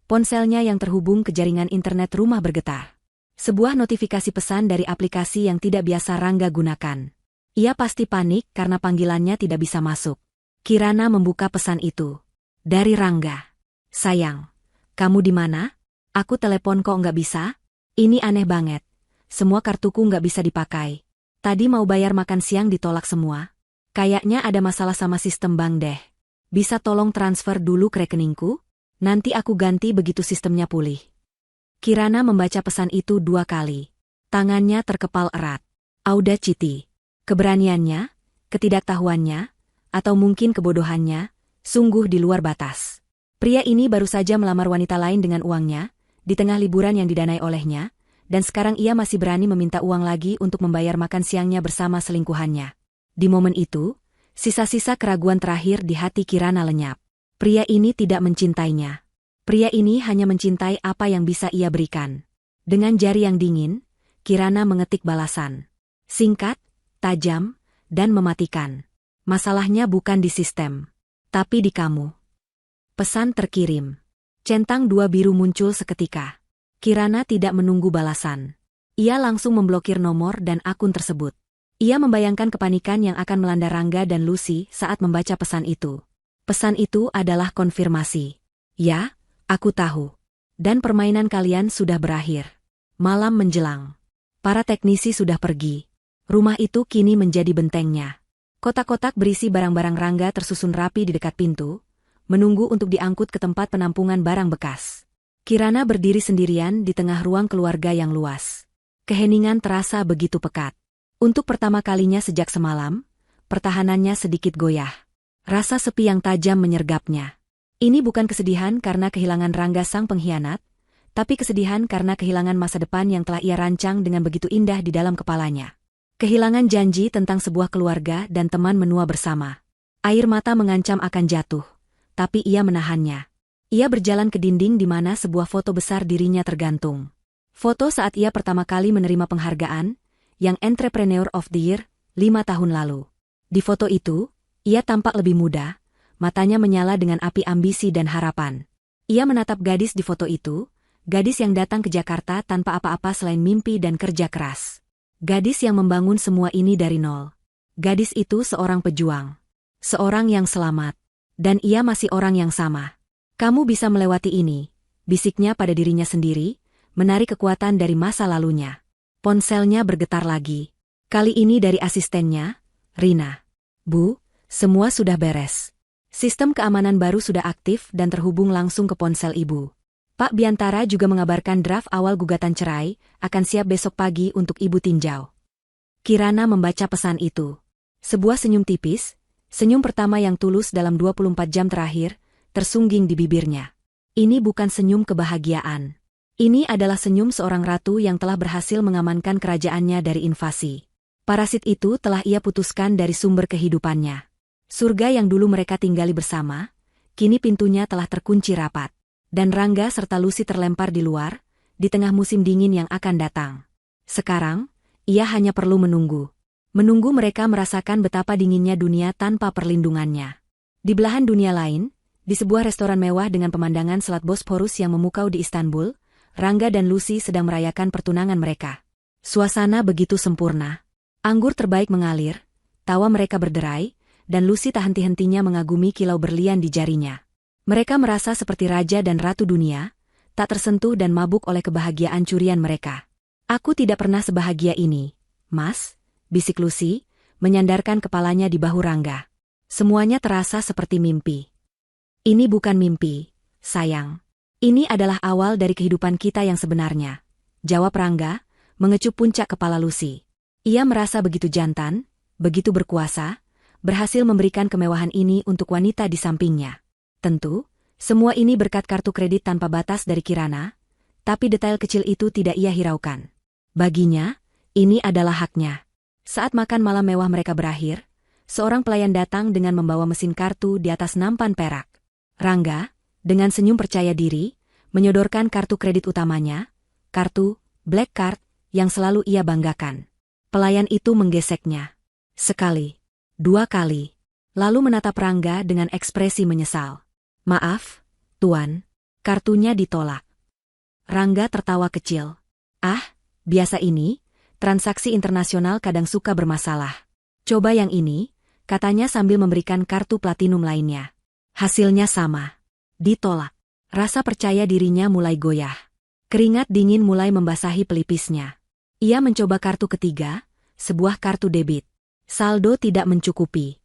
ponselnya yang terhubung ke jaringan internet rumah bergetar. Sebuah notifikasi pesan dari aplikasi yang tidak biasa Rangga gunakan. Ia pasti panik karena panggilannya tidak bisa masuk. Kirana membuka pesan itu. Dari Rangga. Sayang, kamu di mana? Aku telepon kok nggak bisa? Ini aneh banget. Semua kartuku nggak bisa dipakai. Tadi mau bayar makan siang ditolak semua. Kayaknya ada masalah sama sistem bank deh. Bisa tolong transfer dulu ke rekeningku? Nanti aku ganti begitu sistemnya pulih. Kirana membaca pesan itu 2 kali. Tangannya terkepal erat. Audacity. Keberaniannya, ketidaktahuannya, atau mungkin kebodohannya, sungguh di luar batas. Pria ini baru saja melamar wanita lain dengan uangnya, di tengah liburan yang didanai olehnya, dan sekarang ia masih berani meminta uang lagi untuk membayar makan siangnya bersama selingkuhannya. Di momen itu, sisa-sisa keraguan terakhir di hati Kirana lenyap. Pria ini tidak mencintainya. Pria ini hanya mencintai apa yang bisa ia berikan. Dengan jari yang dingin, Kirana mengetik balasan. Singkat, tajam, dan mematikan. Masalahnya bukan di sistem, tapi di kamu. Pesan terkirim. Centang 2 biru muncul seketika. Kirana tidak menunggu balasan. Ia langsung memblokir nomor dan akun tersebut. Ia membayangkan kepanikan yang akan melanda Rangga dan Lucy saat membaca pesan itu. Pesan itu adalah konfirmasi. Ya, aku tahu. Dan permainan kalian sudah berakhir. Malam menjelang. Para teknisi sudah pergi. Rumah itu kini menjadi bentengnya. Kotak-kotak berisi barang-barang Rangga tersusun rapi di dekat pintu, menunggu untuk diangkut ke tempat penampungan barang bekas. Kirana berdiri sendirian di tengah ruang keluarga yang luas. Keheningan terasa begitu pekat. Untuk pertama kalinya sejak semalam, pertahanannya sedikit goyah. Rasa sepi yang tajam menyergapnya. Ini bukan kesedihan karena kehilangan Rangga sang pengkhianat, tapi kesedihan karena kehilangan masa depan yang telah ia rancang dengan begitu indah di dalam kepalanya. Kehilangan janji tentang sebuah keluarga dan teman menua bersama. Air mata mengancam akan jatuh, tapi ia menahannya. Ia berjalan ke dinding di mana sebuah foto besar dirinya tergantung. Foto saat ia pertama kali menerima penghargaan, yang Entrepreneur of the Year, 5 tahun lalu. Di foto itu, ia tampak lebih muda, matanya menyala dengan api ambisi dan harapan. Ia menatap gadis di foto itu, gadis yang datang ke Jakarta tanpa apa-apa selain mimpi dan kerja keras. Gadis yang membangun semua ini dari nol. Gadis itu seorang pejuang. Seorang yang selamat. Dan ia masih orang yang sama. Kamu bisa melewati ini, bisiknya pada dirinya sendiri, menarik kekuatan dari masa lalunya. Ponselnya bergetar lagi. Kali ini dari asistennya, Rina. Bu, semua sudah beres. Sistem keamanan baru sudah aktif dan terhubung langsung ke ponsel ibu. Pak Biantara juga mengabarkan draft awal gugatan cerai akan siap besok pagi untuk ibu tinjau. Kirana membaca pesan itu. Sebuah senyum tipis, senyum pertama yang tulus dalam 24 jam terakhir, tersungging di bibirnya. Ini bukan senyum kebahagiaan. Ini adalah senyum seorang ratu yang telah berhasil mengamankan kerajaannya dari invasi. Parasit itu telah ia putuskan dari sumber kehidupannya. Surga yang dulu mereka tinggali bersama, kini pintunya telah terkunci rapat. Dan Rangga serta Lucy terlempar di luar, di tengah musim dingin yang akan datang. Sekarang, ia hanya perlu menunggu. Menunggu mereka merasakan betapa dinginnya dunia tanpa perlindungannya. Di belahan dunia lain, di sebuah restoran mewah dengan pemandangan Selat Bosporus yang memukau di Istanbul, Rangga dan Lucy sedang merayakan pertunangan mereka. Suasana begitu sempurna. Anggur terbaik mengalir, tawa mereka berderai, dan Lucy tak henti-hentinya mengagumi kilau berlian di jarinya. Mereka merasa seperti raja dan ratu dunia, tak tersentuh dan mabuk oleh kebahagiaan curian mereka. Aku tidak pernah sebahagia ini, Mas, bisik Lucy, menyandarkan kepalanya di bahu Rangga. Semuanya terasa seperti mimpi. Ini bukan mimpi, sayang. Ini adalah awal dari kehidupan kita yang sebenarnya, jawab Rangga, mengecup puncak kepala Lucy. Ia merasa begitu jantan, begitu berkuasa, berhasil memberikan kemewahan ini untuk wanita di sampingnya. Tentu, semua ini berkat kartu kredit tanpa batas dari Kirana, tapi detail kecil itu tidak ia hiraukan. Baginya, ini adalah haknya. Saat makan malam mewah mereka berakhir, seorang pelayan datang dengan membawa mesin kartu di atas nampan perak. Rangga, dengan senyum percaya diri, menyodorkan kartu kredit utamanya, kartu Black Card, yang selalu ia banggakan. Pelayan itu menggeseknya. Sekali, 2 kali, lalu menatap Rangga dengan ekspresi menyesal. Maaf, Tuan, kartunya ditolak. Rangga tertawa kecil. Ah, biasa ini, transaksi internasional kadang suka bermasalah. Coba yang ini, katanya sambil memberikan kartu platinum lainnya. Hasilnya sama. Ditolak. Rasa percaya dirinya mulai goyah. Keringat dingin mulai membasahi pelipisnya. Ia mencoba kartu ketiga, sebuah kartu debit. Saldo tidak mencukupi.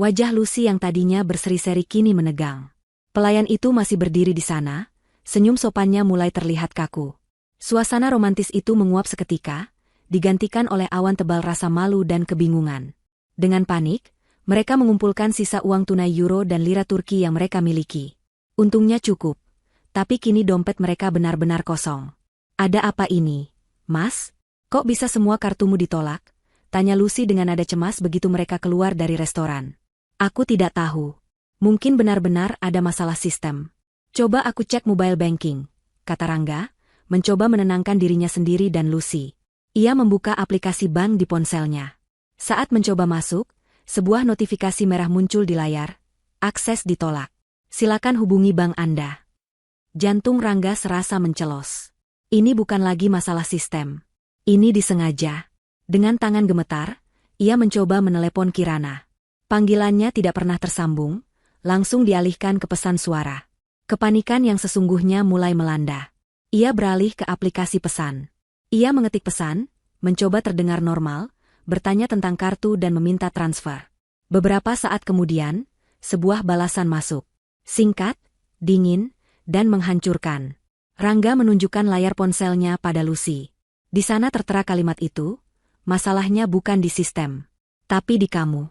Wajah Lucy yang tadinya berseri-seri kini menegang. Pelayan itu masih berdiri di sana, senyum sopannya mulai terlihat kaku. Suasana romantis itu menguap seketika, digantikan oleh awan tebal rasa malu dan kebingungan. Dengan panik, mereka mengumpulkan sisa uang tunai euro dan lira Turki yang mereka miliki. Untungnya cukup, tapi kini dompet mereka benar-benar kosong. Ada apa ini, Mas? Kok bisa semua kartumu ditolak? Tanya Lucy dengan nada cemas begitu mereka keluar dari restoran. Aku tidak tahu. Mungkin benar-benar ada masalah sistem. Coba aku cek mobile banking, kata Rangga, mencoba menenangkan dirinya sendiri dan Lucy. Ia membuka aplikasi bank di ponselnya. Saat mencoba masuk, sebuah notifikasi merah muncul di layar. Akses ditolak. Silakan hubungi bank Anda. Jantung Rangga serasa mencelos. Ini bukan lagi masalah sistem. Ini disengaja. Dengan tangan gemetar, ia mencoba menelepon Kirana. Panggilannya tidak pernah tersambung, langsung dialihkan ke pesan suara. Kepanikan yang sesungguhnya mulai melanda. Ia beralih ke aplikasi pesan. Ia mengetik pesan, mencoba terdengar normal, bertanya tentang kartu dan meminta transfer. Beberapa saat kemudian, sebuah balasan masuk. Singkat, dingin, dan menghancurkan. Rangga menunjukkan layar ponselnya pada Lucy. Di sana tertera kalimat itu, masalahnya bukan di sistem, tapi di kamu.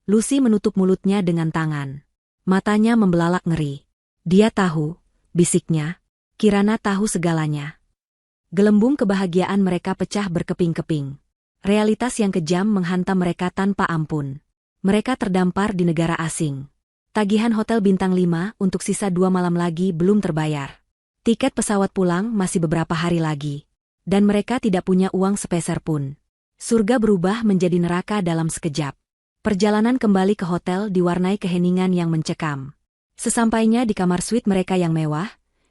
Lucy menutup mulutnya dengan tangan. Matanya membelalak ngeri. Dia tahu, bisiknya. Kirana tahu segalanya. Gelembung kebahagiaan mereka pecah berkeping-keping. Realitas yang kejam menghantam mereka tanpa ampun. Mereka terdampar di negara asing. Tagihan hotel bintang 5 untuk sisa 2 malam lagi belum terbayar. Tiket pesawat pulang masih beberapa hari lagi. Dan mereka tidak punya uang sepeser pun. Surga berubah menjadi neraka dalam sekejap. Perjalanan kembali ke hotel diwarnai keheningan yang mencekam. Sesampainya di kamar suite mereka yang mewah,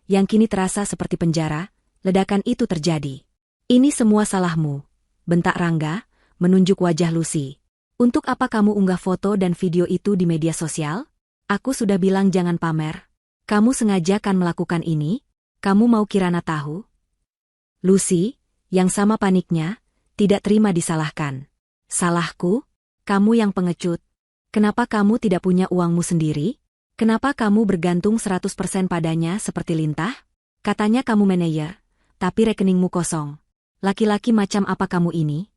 yang kini terasa seperti penjara, ledakan itu terjadi. Ini semua salahmu, bentak Rangga, menunjuk wajah Lucy. Untuk apa kamu unggah foto dan video itu di media sosial? Aku sudah bilang jangan pamer. Kamu sengaja kan melakukan ini? Kamu mau Kirana tahu? Lucy, yang sama paniknya, tidak terima disalahkan. Salahku? Kamu yang pengecut. Kenapa kamu tidak punya uangmu sendiri? Kenapa kamu bergantung 100% padanya seperti Lintah? Katanya kamu manajer, tapi rekeningmu kosong. Laki-laki macam apa kamu ini?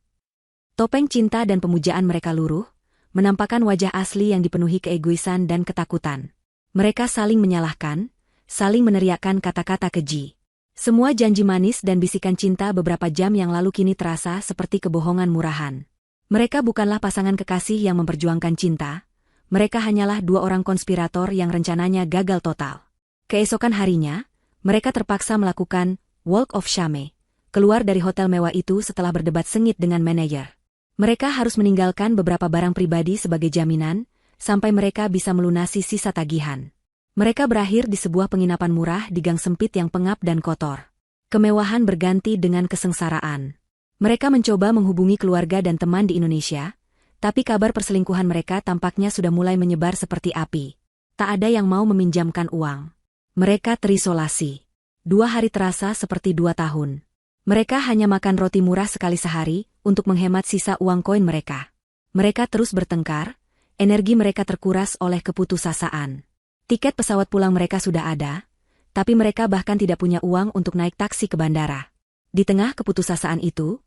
Topeng cinta dan pemujaan mereka luruh, menampakkan wajah asli yang dipenuhi keegoisan dan ketakutan. Mereka saling menyalahkan, saling meneriakkan kata-kata keji. Semua janji manis dan bisikan cinta beberapa jam yang lalu kini terasa seperti kebohongan murahan. Mereka bukanlah pasangan kekasih yang memperjuangkan cinta, mereka hanyalah 2 orang konspirator yang rencananya gagal total. Keesokan harinya, mereka terpaksa melakukan walk of shame, keluar dari hotel mewah itu setelah berdebat sengit dengan manajer. Mereka harus meninggalkan beberapa barang pribadi sebagai jaminan, sampai mereka bisa melunasi sisa tagihan. Mereka berakhir di sebuah penginapan murah di gang sempit yang pengap dan kotor. Kemewahan berganti dengan kesengsaraan. Mereka mencoba menghubungi keluarga dan teman di Indonesia, tapi kabar perselingkuhan mereka tampaknya sudah mulai menyebar seperti api. Tak ada yang mau meminjamkan uang. Mereka terisolasi. 2 hari terasa seperti 2 tahun. Mereka hanya makan roti murah sekali sehari untuk menghemat sisa uang koin mereka. Mereka terus bertengkar, energi mereka terkuras oleh keputusasaan. Tiket pesawat pulang mereka sudah ada, tapi mereka bahkan tidak punya uang untuk naik taksi ke bandara. Di tengah keputusasaan itu,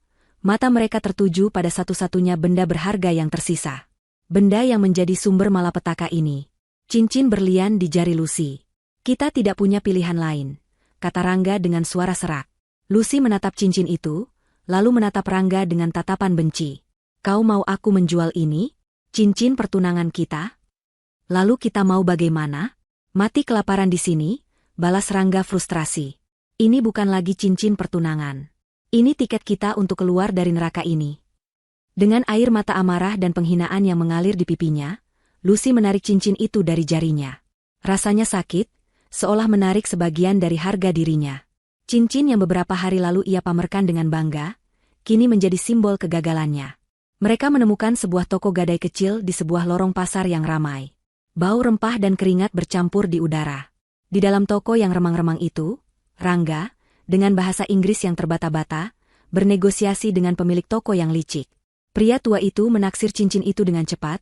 mata mereka tertuju pada satu-satunya benda berharga yang tersisa. Benda yang menjadi sumber malapetaka ini. Cincin berlian di jari Lucy. Kita tidak punya pilihan lain, kata Rangga dengan suara serak. Lucy menatap cincin itu, lalu menatap Rangga dengan tatapan benci. Kau mau aku menjual ini? Cincin pertunangan kita? Lalu kita mau bagaimana? Mati kelaparan di sini, balas Rangga frustrasi. Ini bukan lagi cincin pertunangan. Ini tiket kita untuk keluar dari neraka ini. Dengan air mata amarah dan penghinaan yang mengalir di pipinya, Lucy menarik cincin itu dari jarinya. Rasanya sakit, seolah menarik sebagian dari harga dirinya. Cincin yang beberapa hari lalu ia pamerkan dengan bangga, kini menjadi simbol kegagalannya. Mereka menemukan sebuah toko gadai kecil di sebuah lorong pasar yang ramai. Bau rempah dan keringat bercampur di udara. Di dalam toko yang remang-remang itu, Rangga, dengan bahasa Inggris yang terbata-bata, bernegosiasi dengan pemilik toko yang licik. Pria tua itu menaksir cincin itu dengan cepat,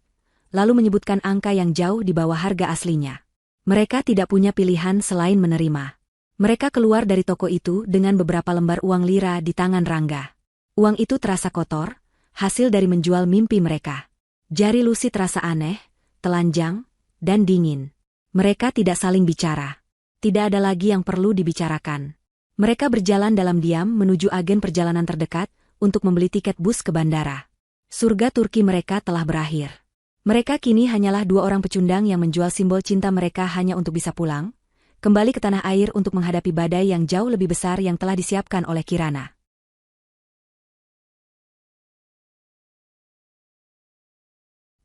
lalu menyebutkan angka yang jauh di bawah harga aslinya. Mereka tidak punya pilihan selain menerima. Mereka keluar dari toko itu dengan beberapa lembar uang lira di tangan Rangga. Uang itu terasa kotor, hasil dari menjual mimpi mereka. Jari Lucy terasa aneh, telanjang, dan dingin. Mereka tidak saling bicara. Tidak ada lagi yang perlu dibicarakan. Mereka berjalan dalam diam menuju agen perjalanan terdekat untuk membeli tiket bus ke bandara. Surga Turki mereka telah berakhir. Mereka kini hanyalah 2 orang pecundang yang menjual simbol cinta mereka hanya untuk bisa pulang, kembali ke tanah air untuk menghadapi badai yang jauh lebih besar yang telah disiapkan oleh Kirana.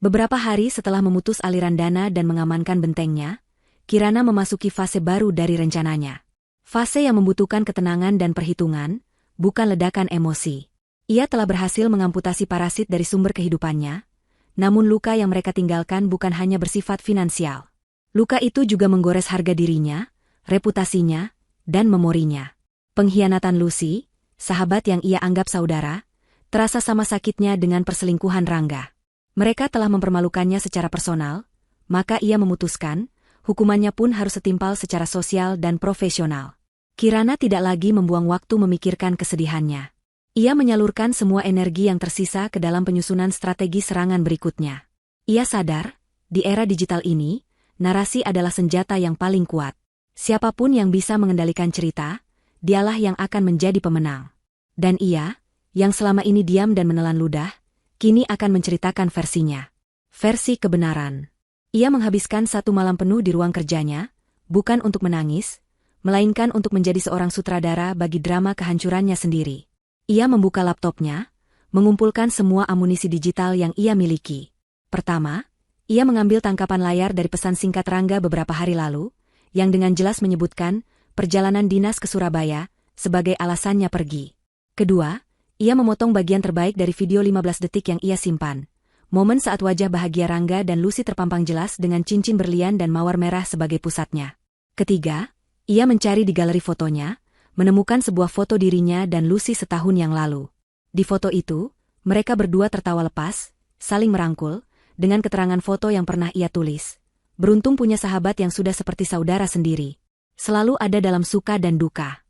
Beberapa hari setelah memutus aliran dana dan mengamankan bentengnya, Kirana memasuki fase baru dari rencananya. Fase yang membutuhkan ketenangan dan perhitungan, bukan ledakan emosi. Ia telah berhasil mengamputasi parasit dari sumber kehidupannya, namun luka yang mereka tinggalkan bukan hanya bersifat finansial. Luka itu juga menggores harga dirinya, reputasinya, dan memorinya. Pengkhianatan Lucy, sahabat yang ia anggap saudara, Terasa sama sakitnya dengan perselingkuhan Rangga. Mereka telah mempermalukannya secara personal, maka ia memutuskan, hukumannya pun harus setimpal secara sosial dan profesional. Kirana tidak lagi membuang waktu memikirkan kesedihannya. Ia menyalurkan semua energi yang tersisa ke dalam penyusunan strategi serangan berikutnya. Ia sadar, di era digital ini, narasi adalah senjata yang paling kuat. Siapapun yang bisa mengendalikan cerita, dialah yang akan menjadi pemenang. Dan ia, yang selama ini diam dan menelan ludah, kini akan menceritakan versinya. Versi kebenaran. Ia menghabiskan 1 malam penuh di ruang kerjanya, bukan untuk menangis, melainkan untuk menjadi seorang sutradara bagi drama kehancurannya sendiri. Ia membuka laptopnya, mengumpulkan semua amunisi digital yang ia miliki. Pertama, ia mengambil tangkapan layar dari pesan singkat Rangga beberapa hari lalu, yang dengan jelas menyebutkan perjalanan dinas ke Surabaya sebagai alasannya pergi. Kedua, ia memotong bagian terbaik dari video 15 detik yang ia simpan. Momen saat wajah bahagia Rangga dan Lucy terpampang jelas dengan cincin berlian dan mawar merah sebagai pusatnya. Ketiga, ia mencari di galeri fotonya, menemukan sebuah foto dirinya dan Lucy setahun yang lalu. Di foto itu, mereka berdua tertawa lepas, saling merangkul, dengan keterangan foto yang pernah ia tulis. Beruntung punya sahabat yang sudah seperti saudara sendiri. Selalu ada dalam suka dan duka.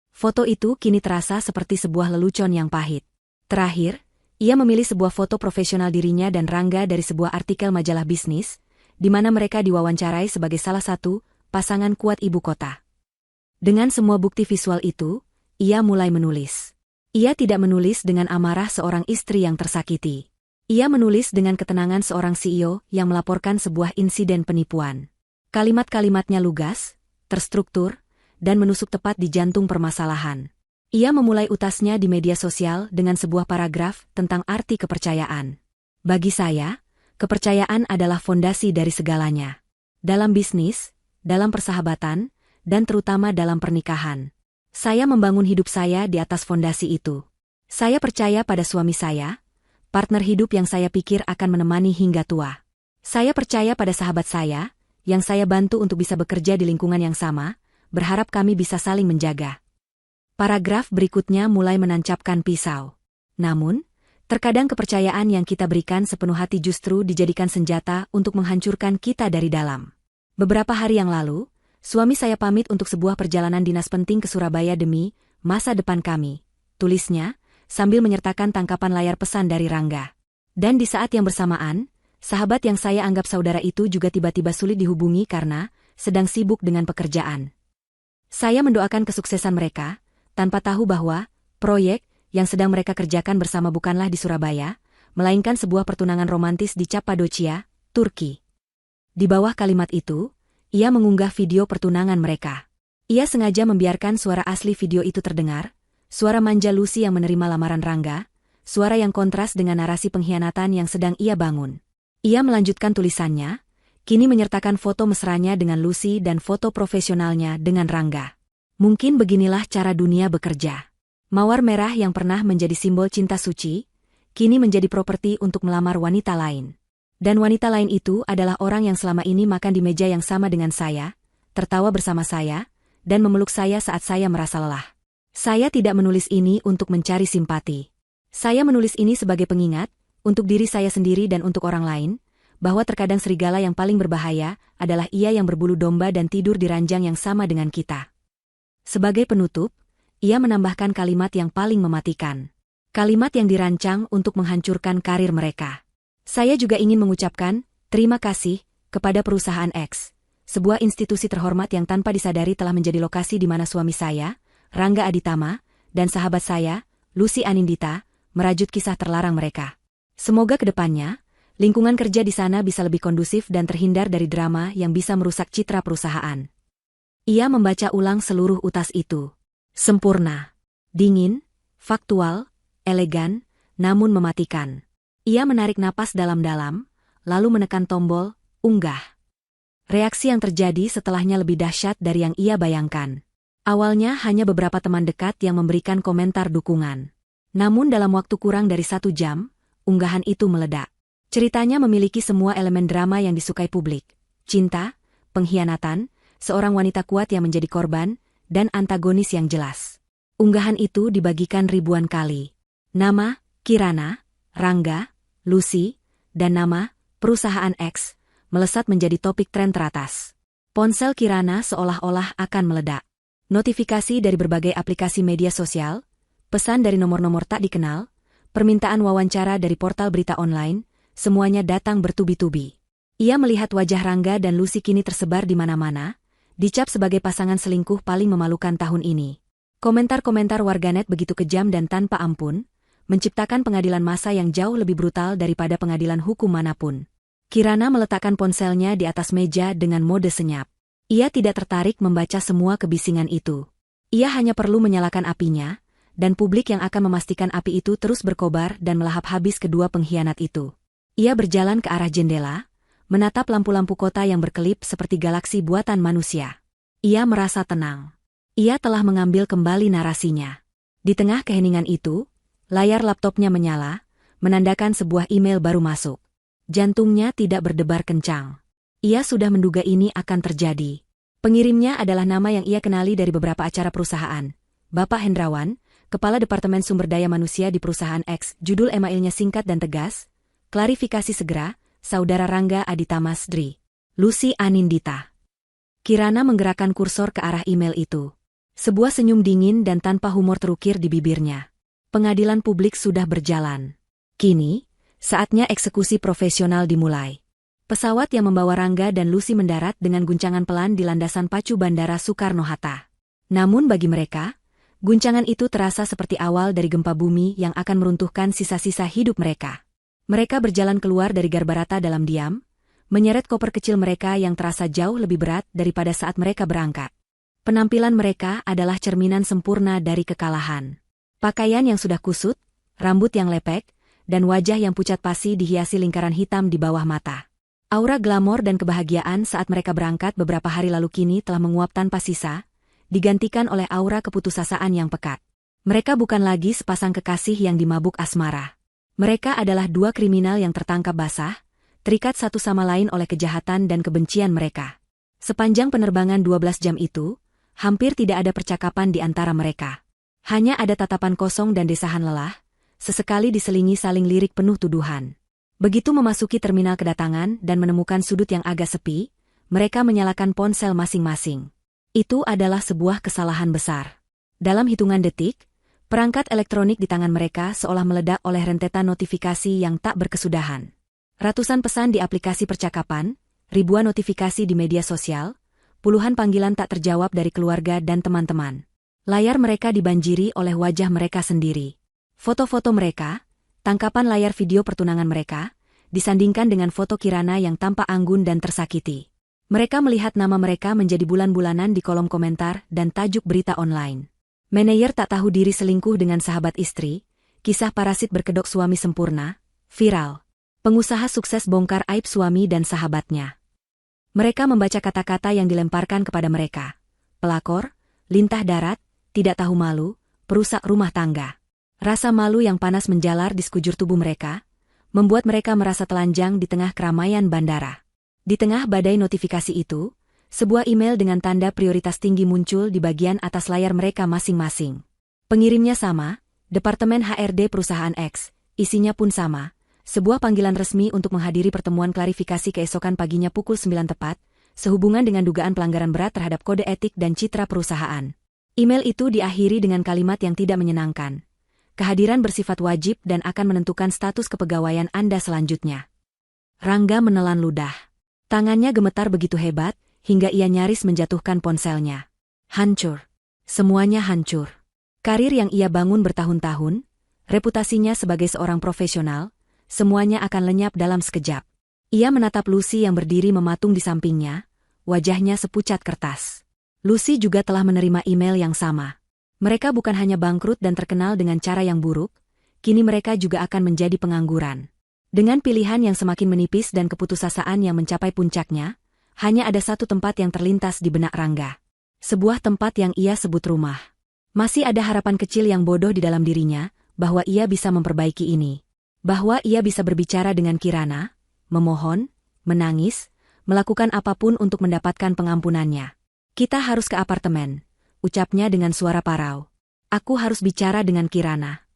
Foto itu kini terasa seperti sebuah lelucon yang pahit. Terakhir, ia memilih sebuah foto profesional dirinya dan Rangga dari sebuah artikel majalah bisnis, di mana mereka diwawancarai sebagai salah satu pasangan kuat ibu kota. Dengan semua bukti visual itu, ia mulai menulis. Ia tidak menulis dengan amarah seorang istri yang tersakiti. Ia menulis dengan ketenangan seorang CEO yang melaporkan sebuah insiden penipuan. Kalimat-kalimatnya lugas, terstruktur, dan menusuk tepat di jantung permasalahan. Ia memulai utasnya di media sosial dengan sebuah paragraf tentang arti kepercayaan. Bagi saya, kepercayaan adalah fondasi dari segalanya. Dalam bisnis, dalam persahabatan, dan terutama dalam pernikahan. Saya membangun hidup saya di atas fondasi itu. Saya percaya pada suami saya, partner hidup yang saya pikir akan menemani hingga tua. Saya percaya pada sahabat saya, yang saya bantu untuk bisa bekerja di lingkungan yang sama, berharap kami bisa saling menjaga. Paragraf berikutnya mulai menancapkan pisau. Namun, terkadang kepercayaan yang kita berikan sepenuh hati justru dijadikan senjata untuk menghancurkan kita dari dalam. Beberapa hari yang lalu, suami saya pamit untuk sebuah perjalanan dinas penting ke Surabaya demi masa depan kami, tulisnya, sambil menyertakan tangkapan layar pesan dari Rangga. Dan di saat yang bersamaan, sahabat yang saya anggap saudara itu juga tiba-tiba sulit dihubungi karena sedang sibuk dengan pekerjaan. Saya mendoakan kesuksesan mereka, tanpa tahu bahwa proyek yang sedang mereka kerjakan bersama bukanlah di Surabaya, melainkan sebuah pertunangan romantis di Cappadocia, Turki. Di bawah kalimat itu, ia mengunggah video pertunangan mereka. Ia sengaja membiarkan suara asli video itu terdengar, suara manja Lucy yang menerima lamaran Rangga, suara yang kontras dengan narasi pengkhianatan yang sedang ia bangun. Ia melanjutkan tulisannya, kini menyertakan foto mesranya dengan Lucy dan foto profesionalnya dengan Rangga. Mungkin beginilah cara dunia bekerja. Mawar merah yang pernah menjadi simbol cinta suci, kini menjadi properti untuk melamar wanita lain. Dan wanita lain itu adalah orang yang selama ini makan di meja yang sama dengan saya, tertawa bersama saya, dan memeluk saya saat saya merasa lelah. Saya tidak menulis ini untuk mencari simpati. Saya menulis ini sebagai pengingat, untuk diri saya sendiri dan untuk orang lain, bahwa terkadang serigala yang paling berbahaya adalah ia yang berbulu domba dan tidur di ranjang yang sama dengan kita. Sebagai penutup, ia menambahkan kalimat yang paling mematikan. Kalimat yang dirancang untuk menghancurkan karir mereka. Saya juga ingin mengucapkan terima kasih kepada perusahaan X, sebuah institusi terhormat yang tanpa disadari telah menjadi lokasi di mana suami saya, Rangga Aditama, dan sahabat saya, Lucy Anindita, merajut kisah terlarang mereka. Semoga ke depannya, lingkungan kerja di sana bisa lebih kondusif dan terhindar dari drama yang bisa merusak citra perusahaan. Ia membaca ulang seluruh utas itu. Sempurna, dingin, faktual, elegan, namun mematikan. Ia menarik napas dalam-dalam, lalu menekan tombol, unggah. Reaksi yang terjadi setelahnya lebih dahsyat dari yang ia bayangkan. Awalnya hanya beberapa teman dekat yang memberikan komentar dukungan. Namun dalam waktu kurang dari 1 jam, unggahan itu meledak. Ceritanya memiliki semua elemen drama yang disukai publik. Cinta, pengkhianatan, seorang wanita kuat yang menjadi korban, dan antagonis yang jelas. Unggahan itu dibagikan ribuan kali. Nama, Kirana, Rangga, Lucy, dan nama perusahaan X melesat menjadi topik tren teratas. Ponsel Kirana seolah-olah akan meledak. Notifikasi dari berbagai aplikasi media sosial, pesan dari nomor-nomor tak dikenal, permintaan wawancara dari portal berita online, semuanya datang bertubi-tubi. Ia melihat wajah Rangga dan Lucy kini tersebar di mana-mana, dicap sebagai pasangan selingkuh paling memalukan tahun ini. Komentar-komentar warganet begitu kejam dan tanpa ampun, menciptakan pengadilan massa yang jauh lebih brutal daripada pengadilan hukum manapun. Kirana meletakkan ponselnya di atas meja dengan mode senyap. Ia tidak tertarik membaca semua kebisingan itu. Ia hanya perlu menyalakan apinya, dan publik yang akan memastikan api itu terus berkobar dan melahap habis kedua pengkhianat itu. Ia berjalan ke arah jendela, menatap lampu-lampu kota yang berkelip seperti galaksi buatan manusia. Ia merasa tenang. Ia telah mengambil kembali narasinya. Di tengah keheningan itu, layar laptopnya menyala, menandakan sebuah email baru masuk. Jantungnya tidak berdebar kencang. Ia sudah menduga ini akan terjadi. Pengirimnya adalah nama yang ia kenali dari beberapa acara perusahaan. Bapak Hendrawan, Kepala Departemen Sumber Daya Manusia di perusahaan X. Judul emailnya singkat dan tegas. Klarifikasi segera, Saudara Rangga Aditamas Dri. Lucy Anindita. Kirana menggerakkan kursor ke arah email itu. Sebuah senyum dingin dan tanpa humor terukir di bibirnya. Pengadilan publik sudah berjalan. Kini, saatnya eksekusi profesional dimulai. Pesawat yang membawa Rangga dan Lucy mendarat dengan guncangan pelan di landasan pacu Bandara Soekarno-Hatta. Namun bagi mereka, guncangan itu terasa seperti awal dari gempa bumi yang akan meruntuhkan sisa-sisa hidup mereka. Mereka berjalan keluar dari Garbarata dalam diam, menyeret koper kecil mereka yang terasa jauh lebih berat daripada saat mereka berangkat. Penampilan mereka adalah cerminan sempurna dari kekalahan. Pakaian yang sudah kusut, rambut yang lepek, dan wajah yang pucat pasi dihiasi lingkaran hitam di bawah mata. Aura glamor dan kebahagiaan saat mereka berangkat beberapa hari lalu kini telah menguap tanpa sisa, digantikan oleh aura keputusasaan yang pekat. Mereka bukan lagi sepasang kekasih yang dimabuk asmara. Mereka adalah dua kriminal yang tertangkap basah, terikat satu sama lain oleh kejahatan dan kebencian mereka. Sepanjang penerbangan 12 jam itu, hampir tidak ada percakapan di antara mereka. Hanya ada tatapan kosong dan desahan lelah, sesekali diselingi saling lirik penuh tuduhan. Begitu memasuki terminal kedatangan dan menemukan sudut yang agak sepi, mereka menyalakan ponsel masing-masing. Itu adalah sebuah kesalahan besar. Dalam hitungan detik, perangkat elektronik di tangan mereka seolah meledak oleh rentetan notifikasi yang tak berkesudahan. Ratusan pesan di aplikasi percakapan, ribuan notifikasi di media sosial, puluhan panggilan tak terjawab dari keluarga dan teman-teman. Layar mereka dibanjiri oleh wajah mereka sendiri. Foto-foto mereka, tangkapan layar video pertunangan mereka, disandingkan dengan foto Kirana yang tampak anggun dan tersakiti. Mereka melihat nama mereka menjadi bulan-bulanan di kolom komentar dan tajuk berita online. Manajer tak tahu diri selingkuh dengan sahabat istri, kisah parasit berkedok suami sempurna, viral. Pengusaha sukses bongkar aib suami dan sahabatnya. Mereka membaca kata-kata yang dilemparkan kepada mereka. Pelakor, lintah darat, tidak tahu malu, perusak rumah tangga. Rasa malu yang panas menjalar di sekujur tubuh mereka, membuat mereka merasa telanjang di tengah keramaian bandara. Di tengah badai notifikasi itu, sebuah email dengan tanda prioritas tinggi muncul di bagian atas layar mereka masing-masing. Pengirimnya sama, Departemen HRD Perusahaan X, isinya pun sama, sebuah panggilan resmi untuk menghadiri pertemuan klarifikasi keesokan paginya pukul 9 tepat, sehubungan dengan dugaan pelanggaran berat terhadap kode etik dan citra perusahaan. Email itu diakhiri dengan kalimat yang tidak menyenangkan. Kehadiran bersifat wajib dan akan menentukan status kepegawaian Anda selanjutnya. Rangga menelan ludah. Tangannya gemetar begitu hebat, hingga ia nyaris menjatuhkan ponselnya. Hancur. Semuanya hancur. Karir yang ia bangun bertahun-tahun, reputasinya sebagai seorang profesional, semuanya akan lenyap dalam sekejap. Ia menatap Lucy yang berdiri mematung di sampingnya, wajahnya sepucat kertas. Lucy juga telah menerima email yang sama. Mereka bukan hanya bangkrut dan terkenal dengan cara yang buruk, kini mereka juga akan menjadi pengangguran. Dengan pilihan yang semakin menipis dan keputusasaan yang mencapai puncaknya, hanya ada satu tempat yang terlintas di benak Rangga. Sebuah tempat yang ia sebut rumah. Masih ada harapan kecil yang bodoh di dalam dirinya, bahwa ia bisa memperbaiki ini. Bahwa ia bisa berbicara dengan Kirana, memohon, menangis, melakukan apapun untuk mendapatkan pengampunannya. Kita harus ke apartemen, ucapnya dengan suara parau. Aku harus bicara dengan Kirana.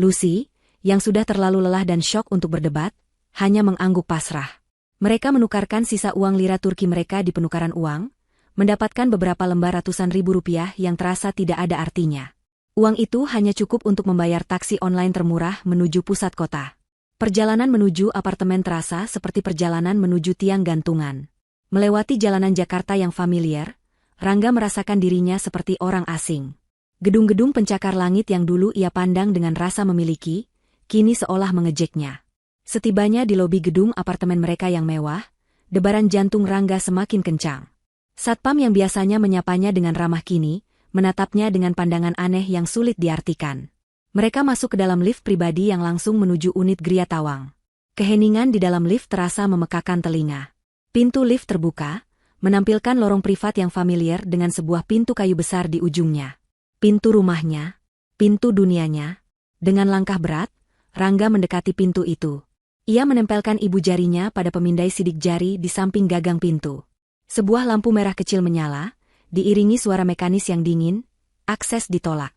Lucy, yang sudah terlalu lelah dan syok untuk berdebat, hanya mengangguk pasrah. Mereka menukarkan sisa uang lira Turki mereka di penukaran uang, mendapatkan beberapa lembar ratusan ribu rupiah yang terasa tidak ada artinya. Uang itu hanya cukup untuk membayar taksi online termurah menuju pusat kota. Perjalanan menuju apartemen terasa seperti perjalanan menuju tiang gantungan. Melewati jalanan Jakarta yang familiar, Rangga merasakan dirinya seperti orang asing. Gedung-gedung pencakar langit yang dulu ia pandang dengan rasa memiliki, kini seolah mengejeknya. Setibanya di lobi gedung apartemen mereka yang mewah, debaran jantung Rangga semakin kencang. Satpam yang biasanya menyapanya dengan ramah kini, menatapnya dengan pandangan aneh yang sulit diartikan. Mereka masuk ke dalam lift pribadi yang langsung menuju unit Gria Tawang. Keheningan di dalam lift terasa memekakan telinga. Pintu lift terbuka, menampilkan lorong privat yang familiar dengan sebuah pintu kayu besar di ujungnya. Pintu rumahnya, pintu dunianya. Dengan langkah berat, Rangga mendekati pintu itu. Ia menempelkan ibu jarinya pada pemindai sidik jari di samping gagang pintu. Sebuah lampu merah kecil menyala, diiringi suara mekanis yang dingin, akses ditolak.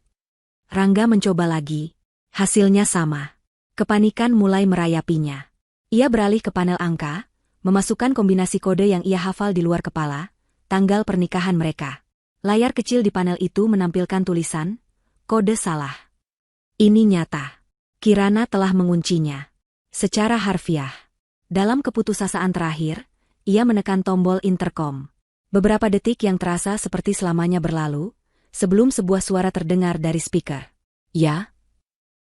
Rangga mencoba lagi. Hasilnya sama. Kepanikan mulai merayapinya. Ia beralih ke panel angka, memasukkan kombinasi kode yang ia hafal di luar kepala, tanggal pernikahan mereka. Layar kecil di panel itu menampilkan tulisan, kode salah. Ini nyata. Kirana telah menguncinya. Secara harfiah. Dalam keputusasaan terakhir, ia menekan tombol intercom. Beberapa detik yang terasa seperti selamanya berlalu, sebelum sebuah suara terdengar dari speaker. Ya?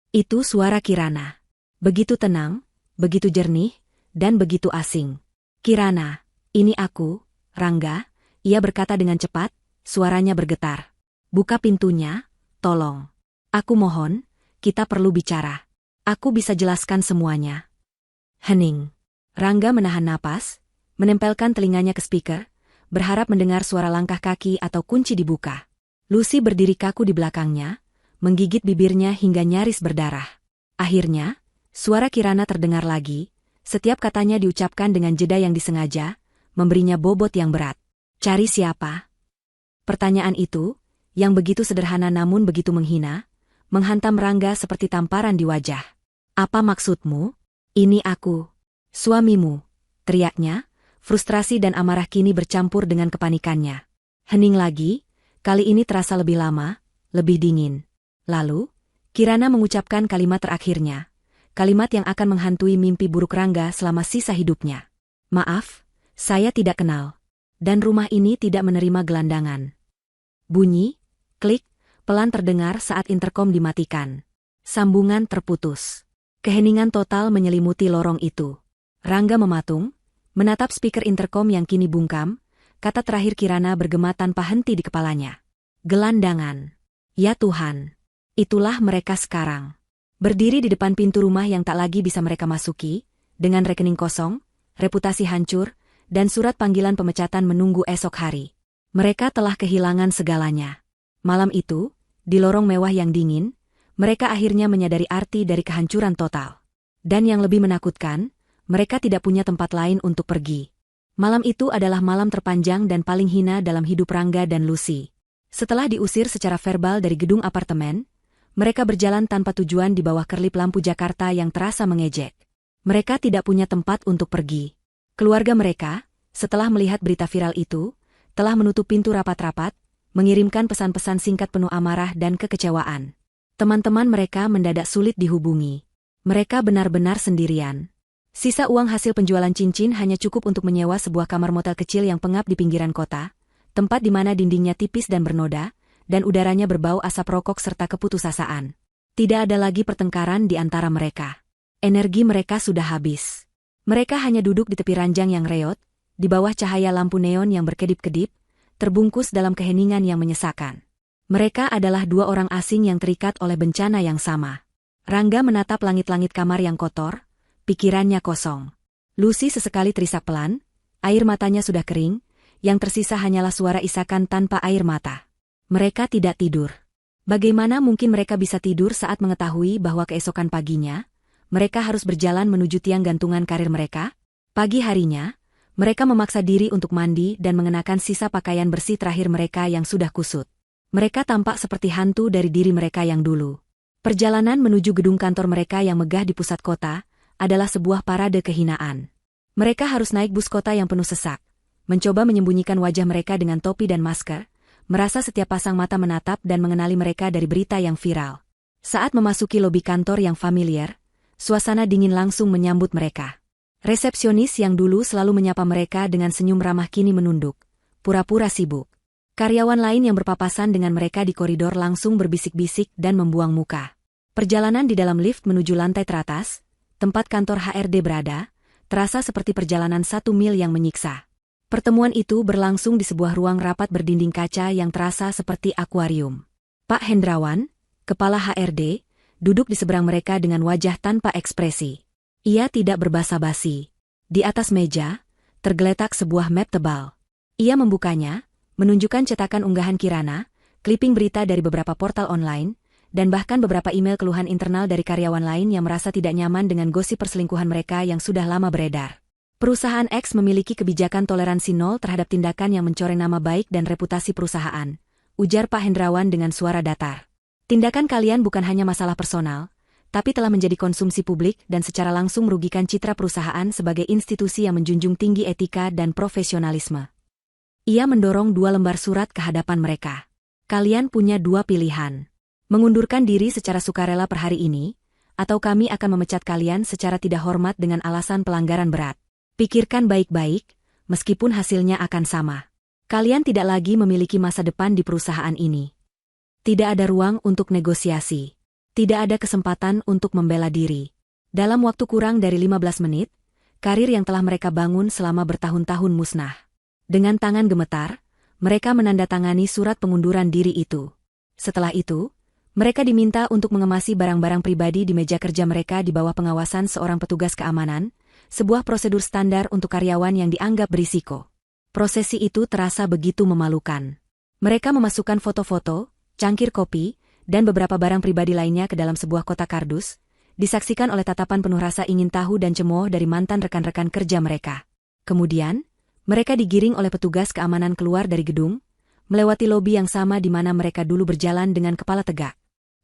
Itu suara Kirana. Begitu tenang, begitu jernih, dan begitu asing. Kirana, ini aku, Rangga, ia berkata dengan cepat, suaranya bergetar. Buka pintunya, tolong. Aku mohon, kita perlu bicara. Aku bisa jelaskan semuanya. Hening. Rangga menahan napas, menempelkan telinganya ke speaker, berharap mendengar suara langkah kaki atau kunci dibuka. Lucy berdiri kaku di belakangnya, menggigit bibirnya hingga nyaris berdarah. Akhirnya, suara Kirana terdengar lagi. Setiap katanya diucapkan dengan jeda yang disengaja, memberinya bobot yang berat. Cari siapa? Pertanyaan itu, yang begitu sederhana namun begitu menghina, menghantam Rangga seperti tamparan di wajah. Apa maksudmu? Ini aku. Suamimu, teriaknya, frustrasi dan amarah kini bercampur dengan kepanikannya. Hening lagi, kali ini terasa lebih lama, lebih dingin. Lalu, Kirana mengucapkan kalimat terakhirnya. Kalimat yang akan menghantui mimpi buruk Rangga selama sisa hidupnya. Maaf, saya tidak kenal. Dan rumah ini tidak menerima gelandangan. Bunyi, klik, pelan terdengar saat interkom dimatikan. Sambungan terputus. Keheningan total menyelimuti lorong itu. Rangga mematung, menatap speaker interkom yang kini bungkam, kata terakhir Kirana bergema tanpa henti di kepalanya. Gelandangan. Ya Tuhan. Itulah mereka sekarang. Berdiri di depan pintu rumah yang tak lagi bisa mereka masuki, dengan rekening kosong, reputasi hancur, dan surat panggilan pemecatan menunggu esok hari. Mereka telah kehilangan segalanya. Malam itu, di lorong mewah yang dingin, mereka akhirnya menyadari arti dari kehancuran total. Dan yang lebih menakutkan, mereka tidak punya tempat lain untuk pergi. Malam itu adalah malam terpanjang dan paling hina dalam hidup Rangga dan Lucy. Setelah diusir secara verbal dari gedung apartemen, mereka berjalan tanpa tujuan di bawah kerlip lampu Jakarta yang terasa mengejek. Mereka tidak punya tempat untuk pergi. Keluarga mereka, setelah melihat berita viral itu, telah menutup pintu rapat-rapat, mengirimkan pesan-pesan singkat penuh amarah dan kekecewaan. Teman-teman mereka mendadak sulit dihubungi. Mereka benar-benar sendirian. Sisa uang hasil penjualan cincin hanya cukup untuk menyewa sebuah kamar motel kecil yang pengap di pinggiran kota, tempat di mana dindingnya tipis dan bernoda, dan udaranya berbau asap rokok serta keputusasaan. Tidak ada lagi pertengkaran di antara mereka. Energi mereka sudah habis. Mereka hanya duduk di tepi ranjang yang reot, di bawah cahaya lampu neon yang berkedip-kedip, terbungkus dalam keheningan yang menyesakan. Mereka adalah dua orang asing yang terikat oleh bencana yang sama. Rangga menatap langit-langit kamar yang kotor, pikirannya kosong. Lucy sesekali terisak pelan, air matanya sudah kering, yang tersisa hanyalah suara isakan tanpa air mata. Mereka tidak tidur. Bagaimana mungkin mereka bisa tidur saat mengetahui bahwa keesokan paginya, mereka harus berjalan menuju tiang gantungan karir mereka? Pagi harinya, mereka memaksa diri untuk mandi dan mengenakan sisa pakaian bersih terakhir mereka yang sudah kusut. Mereka tampak seperti hantu dari diri mereka yang dulu. Perjalanan menuju gedung kantor mereka yang megah di pusat kota adalah sebuah parade kehinaan. Mereka harus naik bus kota yang penuh sesak, mencoba menyembunyikan wajah mereka dengan topi dan masker, merasa setiap pasang mata menatap dan mengenali mereka dari berita yang viral. Saat memasuki lobi kantor yang familiar, suasana dingin langsung menyambut mereka. Resepsionis yang dulu selalu menyapa mereka dengan senyum ramah kini menunduk, pura-pura sibuk. Karyawan lain yang berpapasan dengan mereka di koridor langsung berbisik-bisik dan membuang muka. Perjalanan di dalam lift menuju lantai teratas, tempat kantor HRD berada, terasa seperti perjalanan 1 mil yang menyiksa. Pertemuan itu berlangsung di sebuah ruang rapat berdinding kaca yang terasa seperti akuarium. Pak Hendrawan, kepala HRD, duduk di seberang mereka dengan wajah tanpa ekspresi. Ia tidak berbasa-basi. Di atas meja, tergeletak sebuah map tebal. Ia membukanya, menunjukkan cetakan unggahan Kirana, clipping berita dari beberapa portal online, dan bahkan beberapa email keluhan internal dari karyawan lain yang merasa tidak nyaman dengan gosip perselingkuhan mereka yang sudah lama beredar. Perusahaan X memiliki kebijakan toleransi nol terhadap tindakan yang mencoreng nama baik dan reputasi perusahaan, ujar Pak Hendrawan dengan suara datar. Tindakan kalian bukan hanya masalah personal, tapi telah menjadi konsumsi publik dan secara langsung merugikan citra perusahaan sebagai institusi yang menjunjung tinggi etika dan profesionalisme. Ia mendorong 2 lembar surat ke hadapan mereka. Kalian punya 2 pilihan. Mengundurkan diri secara sukarela per hari ini, atau kami akan memecat kalian secara tidak hormat dengan alasan pelanggaran berat. Pikirkan baik-baik, meskipun hasilnya akan sama. Kalian tidak lagi memiliki masa depan di perusahaan ini. Tidak ada ruang untuk negosiasi. Tidak ada kesempatan untuk membela diri. Dalam waktu kurang dari 15 menit, karir yang telah mereka bangun selama bertahun-tahun musnah. Dengan tangan gemetar, mereka menandatangani surat pengunduran diri itu. Setelah itu, mereka diminta untuk mengemasi barang-barang pribadi di meja kerja mereka di bawah pengawasan seorang petugas keamanan, sebuah prosedur standar untuk karyawan yang dianggap berisiko. Prosesi itu terasa begitu memalukan. Mereka memasukkan foto-foto, cangkir kopi, dan beberapa barang pribadi lainnya ke dalam sebuah kotak kardus, disaksikan oleh tatapan penuh rasa ingin tahu dan cemooh dari mantan rekan-rekan kerja mereka. Kemudian, mereka digiring oleh petugas keamanan keluar dari gedung, melewati lobi yang sama di mana mereka dulu berjalan dengan kepala tegak.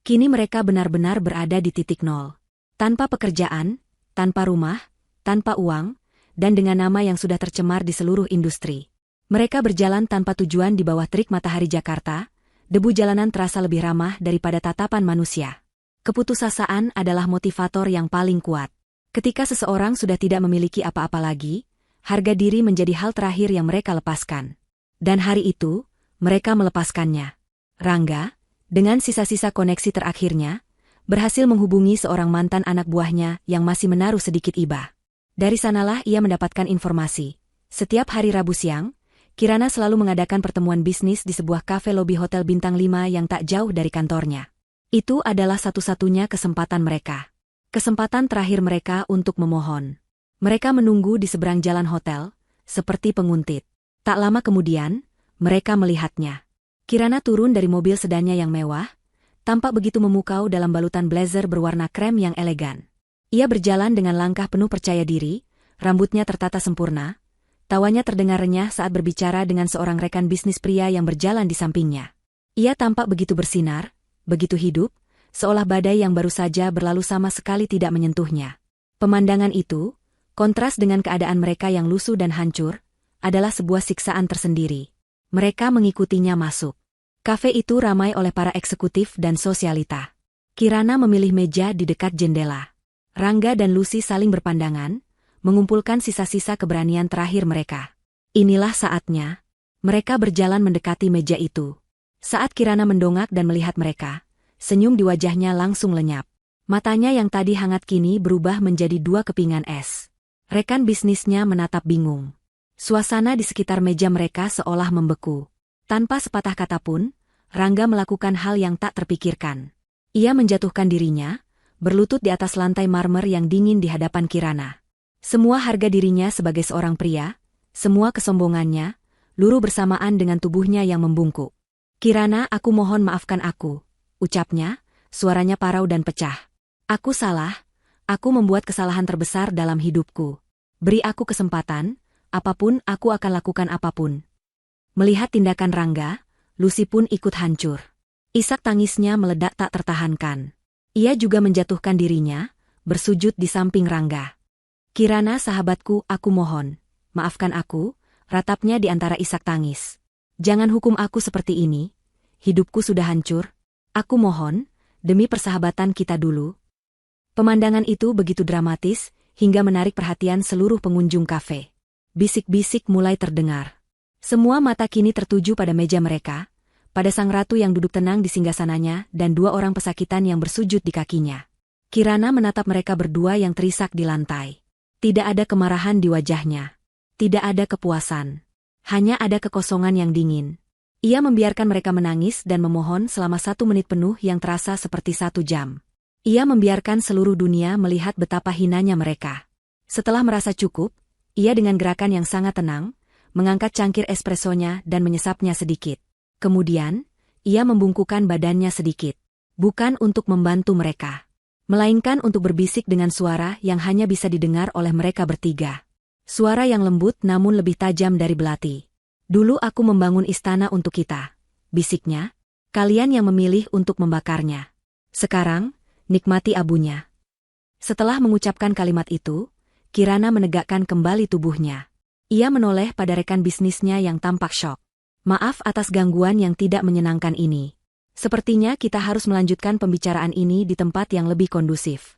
Kini mereka benar-benar berada di titik nol. Tanpa pekerjaan, tanpa rumah, tanpa uang, dan dengan nama yang sudah tercemar di seluruh industri. Mereka berjalan tanpa tujuan di bawah terik matahari Jakarta, debu jalanan terasa lebih ramah daripada tatapan manusia. Keputusasaan adalah motivator yang paling kuat. Ketika seseorang sudah tidak memiliki apa-apa lagi, harga diri menjadi hal terakhir yang mereka lepaskan. Dan hari itu, mereka melepaskannya. Rangga, dengan sisa-sisa koneksi terakhirnya, berhasil menghubungi seorang mantan anak buahnya yang masih menaruh sedikit iba. Dari sanalah ia mendapatkan informasi. Setiap hari Rabu siang, Kirana selalu mengadakan pertemuan bisnis di sebuah kafe lobi Hotel Bintang 5 yang tak jauh dari kantornya. Itu adalah satu-satunya kesempatan mereka. Kesempatan terakhir mereka untuk memohon. Mereka menunggu di seberang jalan hotel, seperti penguntit. Tak lama kemudian, mereka melihatnya. Kirana turun dari mobil sedannya yang mewah, tampak begitu memukau dalam balutan blazer berwarna krem yang elegan. Ia berjalan dengan langkah penuh percaya diri, rambutnya tertata sempurna, tawanya terdengar renyah saat berbicara dengan seorang rekan bisnis pria yang berjalan di sampingnya. Ia tampak begitu bersinar, begitu hidup, seolah badai yang baru saja berlalu sama sekali tidak menyentuhnya. Pemandangan itu, kontras dengan keadaan mereka yang lusuh dan hancur, adalah sebuah siksaan tersendiri. Mereka mengikutinya masuk. Kafe itu ramai oleh para eksekutif dan sosialita. Kirana memilih meja di dekat jendela. Rangga dan Lucy saling berpandangan, mengumpulkan sisa-sisa keberanian terakhir mereka. Inilah saatnya. Mereka berjalan mendekati meja itu. Saat Kirana mendongak dan melihat mereka, senyum di wajahnya langsung lenyap. Matanya yang tadi hangat kini berubah menjadi 2 kepingan es. Rekan bisnisnya menatap bingung. Suasana di sekitar meja mereka seolah membeku. Tanpa sepatah kata pun, Rangga melakukan hal yang tak terpikirkan. Ia menjatuhkan dirinya, berlutut di atas lantai marmer yang dingin di hadapan Kirana. Semua harga dirinya sebagai seorang pria, semua kesombongannya, luruh bersamaan dengan tubuhnya yang membungkuk. Kirana, aku mohon maafkan aku, ucapnya, suaranya parau dan pecah. Aku salah, aku membuat kesalahan terbesar dalam hidupku. Beri aku kesempatan, apapun aku akan lakukan apapun. Melihat tindakan Rangga, Lucy pun ikut hancur. Isak tangisnya meledak tak tertahankan. Ia juga menjatuhkan dirinya, bersujud di samping Rangga. "Kirana sahabatku, aku mohon, maafkan aku," ratapnya di antara isak tangis. "Jangan hukum aku seperti ini, hidupku sudah hancur. Aku mohon, demi persahabatan kita dulu." Pemandangan itu begitu dramatis, hingga menarik perhatian seluruh pengunjung kafe. Bisik-bisik mulai terdengar. Semua mata kini tertuju pada meja mereka, pada sang ratu yang duduk tenang di singgasananya dan dua orang pesakitan yang bersujud di kakinya. Kirana menatap mereka berdua yang terisak di lantai. Tidak ada kemarahan di wajahnya. Tidak ada kepuasan. Hanya ada kekosongan yang dingin. Ia membiarkan mereka menangis dan memohon selama 1 menit penuh yang terasa seperti 1 jam. Ia membiarkan seluruh dunia melihat betapa hinanya mereka. Setelah merasa cukup, ia dengan gerakan yang sangat tenang, mengangkat cangkir espressonya dan menyesapnya sedikit. Kemudian, ia membungkukkan badannya sedikit. Bukan untuk membantu mereka, melainkan untuk berbisik dengan suara yang hanya bisa didengar oleh mereka bertiga. Suara yang lembut namun lebih tajam dari belati. "Dulu aku membangun istana untuk kita," bisiknya. "Kalian yang memilih untuk membakarnya. Sekarang, nikmati abunya." Setelah mengucapkan kalimat itu, Kirana menegakkan kembali tubuhnya. Ia menoleh pada rekan bisnisnya yang tampak syok. "Maaf atas gangguan yang tidak menyenangkan ini. Sepertinya kita harus melanjutkan pembicaraan ini di tempat yang lebih kondusif."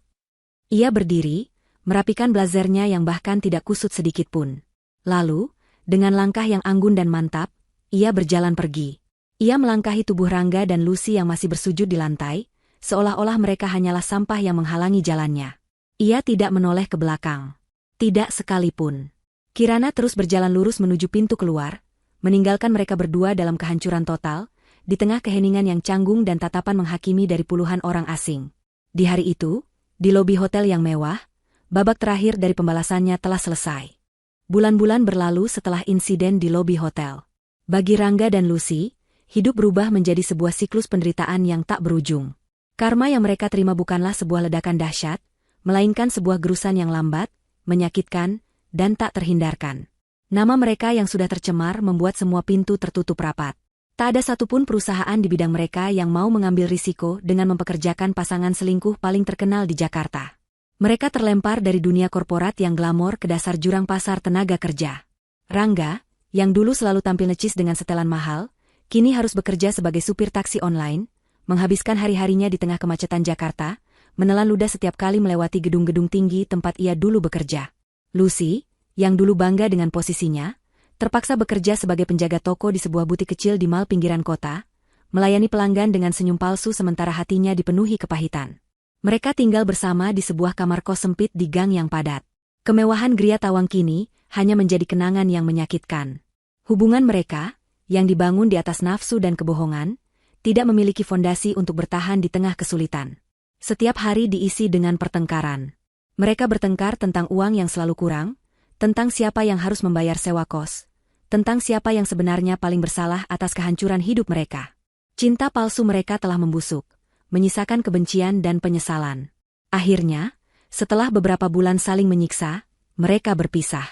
Ia berdiri, merapikan blazernya yang bahkan tidak kusut sedikit pun. Lalu, dengan langkah yang anggun dan mantap, ia berjalan pergi. Ia melangkahi tubuh Rangga dan Lucy yang masih bersujud di lantai, seolah-olah mereka hanyalah sampah yang menghalangi jalannya. Ia tidak menoleh ke belakang. Tidak sekalipun. Kirana terus berjalan lurus menuju pintu keluar, meninggalkan mereka berdua dalam kehancuran total, di tengah keheningan yang canggung dan tatapan menghakimi dari puluhan orang asing. Di hari itu, di lobi hotel yang mewah, babak terakhir dari pembalasannya telah selesai. Bulan-bulan berlalu setelah insiden di lobi hotel. Bagi Rangga dan Lucy, hidup berubah menjadi sebuah siklus penderitaan yang tak berujung. Karma yang mereka terima bukanlah sebuah ledakan dahsyat, melainkan sebuah gerusan yang lambat, menyakitkan, dan tak terhindarkan. Nama mereka yang sudah tercemar membuat semua pintu tertutup rapat. Tak ada satupun perusahaan di bidang mereka yang mau mengambil risiko dengan mempekerjakan pasangan selingkuh paling terkenal di Jakarta. Mereka terlempar dari dunia korporat yang glamor ke dasar jurang pasar tenaga kerja. Rangga, yang dulu selalu tampil necis dengan setelan mahal, kini harus bekerja sebagai supir taksi online, menghabiskan hari-harinya di tengah kemacetan Jakarta, menelan ludah setiap kali melewati gedung-gedung tinggi tempat ia dulu bekerja. Lucy, yang dulu bangga dengan posisinya, terpaksa bekerja sebagai penjaga toko di sebuah butik kecil di mal pinggiran kota, melayani pelanggan dengan senyum palsu sementara hatinya dipenuhi kepahitan. Mereka tinggal bersama di sebuah kamar kos sempit di gang yang padat. Kemewahan Gria Tawang kini hanya menjadi kenangan yang menyakitkan. Hubungan mereka, yang dibangun di atas nafsu dan kebohongan, tidak memiliki fondasi untuk bertahan di tengah kesulitan. Setiap hari diisi dengan pertengkaran. Mereka bertengkar tentang uang yang selalu kurang, tentang siapa yang harus membayar sewa kos, tentang siapa yang sebenarnya paling bersalah atas kehancuran hidup mereka. Cinta palsu mereka telah membusuk, menyisakan kebencian dan penyesalan. Akhirnya, setelah beberapa bulan saling menyiksa, mereka berpisah.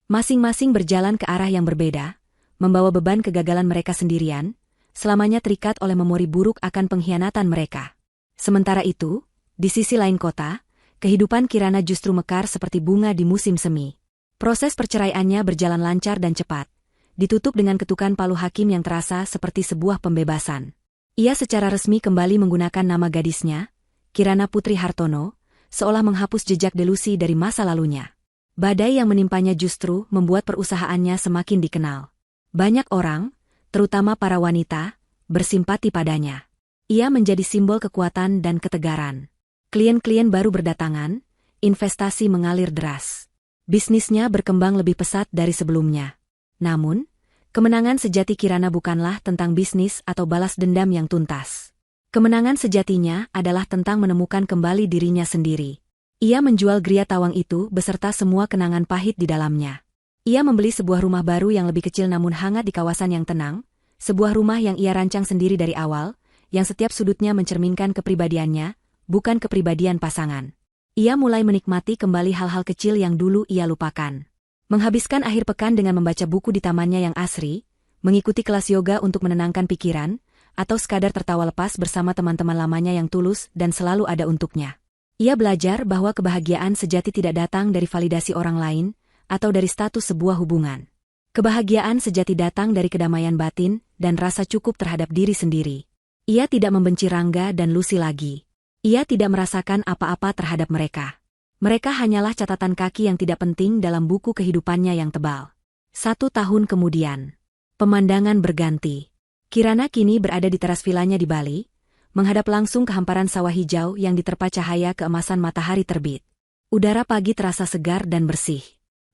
Masing-masing berjalan ke arah yang berbeda, membawa beban kegagalan mereka sendirian, selamanya terikat oleh memori buruk akan pengkhianatan mereka. Sementara itu, di sisi lain kota, kehidupan Kirana justru mekar seperti bunga di musim semi. Proses perceraiannya berjalan lancar dan cepat, ditutup dengan ketukan palu hakim yang terasa seperti sebuah pembebasan. Ia secara resmi kembali menggunakan nama gadisnya, Kirana Putri Hartono, seolah menghapus jejak delusi dari masa lalunya. Badai yang menimpanya justru membuat perusahaannya semakin dikenal. Banyak orang, terutama para wanita, bersimpati padanya. Ia menjadi simbol kekuatan dan ketegaran. Klien-klien baru berdatangan, investasi mengalir deras. Bisnisnya berkembang lebih pesat dari sebelumnya. Namun, kemenangan sejati Kirana bukanlah tentang bisnis atau balas dendam yang tuntas. Kemenangan sejatinya adalah tentang menemukan kembali dirinya sendiri. Ia menjual Gria Tawang itu beserta semua kenangan pahit di dalamnya. Ia membeli sebuah rumah baru yang lebih kecil namun hangat di kawasan yang tenang, sebuah rumah yang ia rancang sendiri dari awal, yang setiap sudutnya mencerminkan kepribadiannya, bukan kepribadian pasangan. Ia mulai menikmati kembali hal-hal kecil yang dulu ia lupakan. Menghabiskan akhir pekan dengan membaca buku di tamannya yang asri, mengikuti kelas yoga untuk menenangkan pikiran, atau sekadar tertawa lepas bersama teman-teman lamanya yang tulus dan selalu ada untuknya. Ia belajar bahwa kebahagiaan sejati tidak datang dari validasi orang lain atau dari status sebuah hubungan. Kebahagiaan sejati datang dari kedamaian batin dan rasa cukup terhadap diri sendiri. Ia tidak membenci Rangga dan Lucy lagi. Ia tidak merasakan apa-apa terhadap mereka. Mereka hanyalah catatan kaki yang tidak penting dalam buku kehidupannya yang tebal. 1 tahun kemudian, pemandangan berganti. Kirana kini berada di teras vilanya di Bali, menghadap langsung ke hamparan sawah hijau yang diterpa cahaya keemasan matahari terbit. Udara pagi terasa segar dan bersih.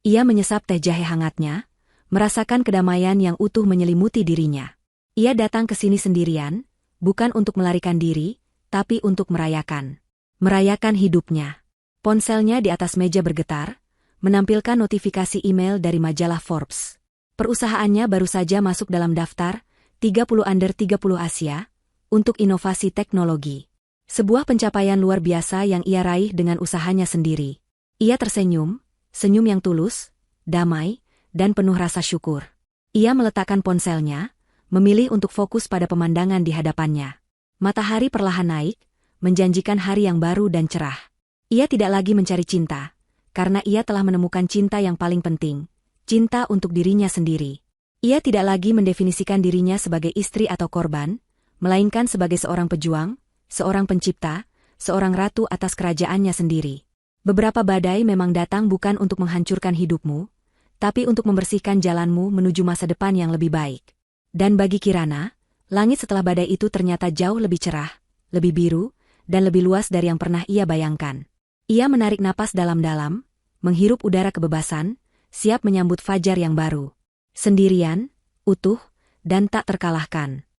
Ia menyesap teh jahe hangatnya, merasakan kedamaian yang utuh menyelimuti dirinya. Ia datang ke sini sendirian, bukan untuk melarikan diri, tapi untuk merayakan hidupnya. Ponselnya di atas meja bergetar, menampilkan notifikasi email dari majalah Forbes. Perusahaannya baru saja masuk dalam daftar 30 Under 30 Asia untuk inovasi teknologi. Sebuah pencapaian luar biasa yang ia raih dengan usahanya sendiri. Ia tersenyum, senyum yang tulus, damai, dan penuh rasa syukur. Ia meletakkan ponselnya, memilih untuk fokus pada pemandangan di hadapannya. Matahari perlahan naik, menjanjikan hari yang baru dan cerah. Ia tidak lagi mencari cinta, karena ia telah menemukan cinta yang paling penting, cinta untuk dirinya sendiri. Ia tidak lagi mendefinisikan dirinya sebagai istri atau korban, melainkan sebagai seorang pejuang, seorang pencipta, seorang ratu atas kerajaannya sendiri. Beberapa badai memang datang bukan untuk menghancurkan hidupmu, tapi untuk membersihkan jalanmu menuju masa depan yang lebih baik. Dan bagi Kirana, langit setelah badai itu ternyata jauh lebih cerah, lebih biru, dan lebih luas dari yang pernah ia bayangkan. Ia menarik napas dalam-dalam, menghirup udara kebebasan, siap menyambut fajar yang baru. Sendirian, utuh, dan tak terkalahkan.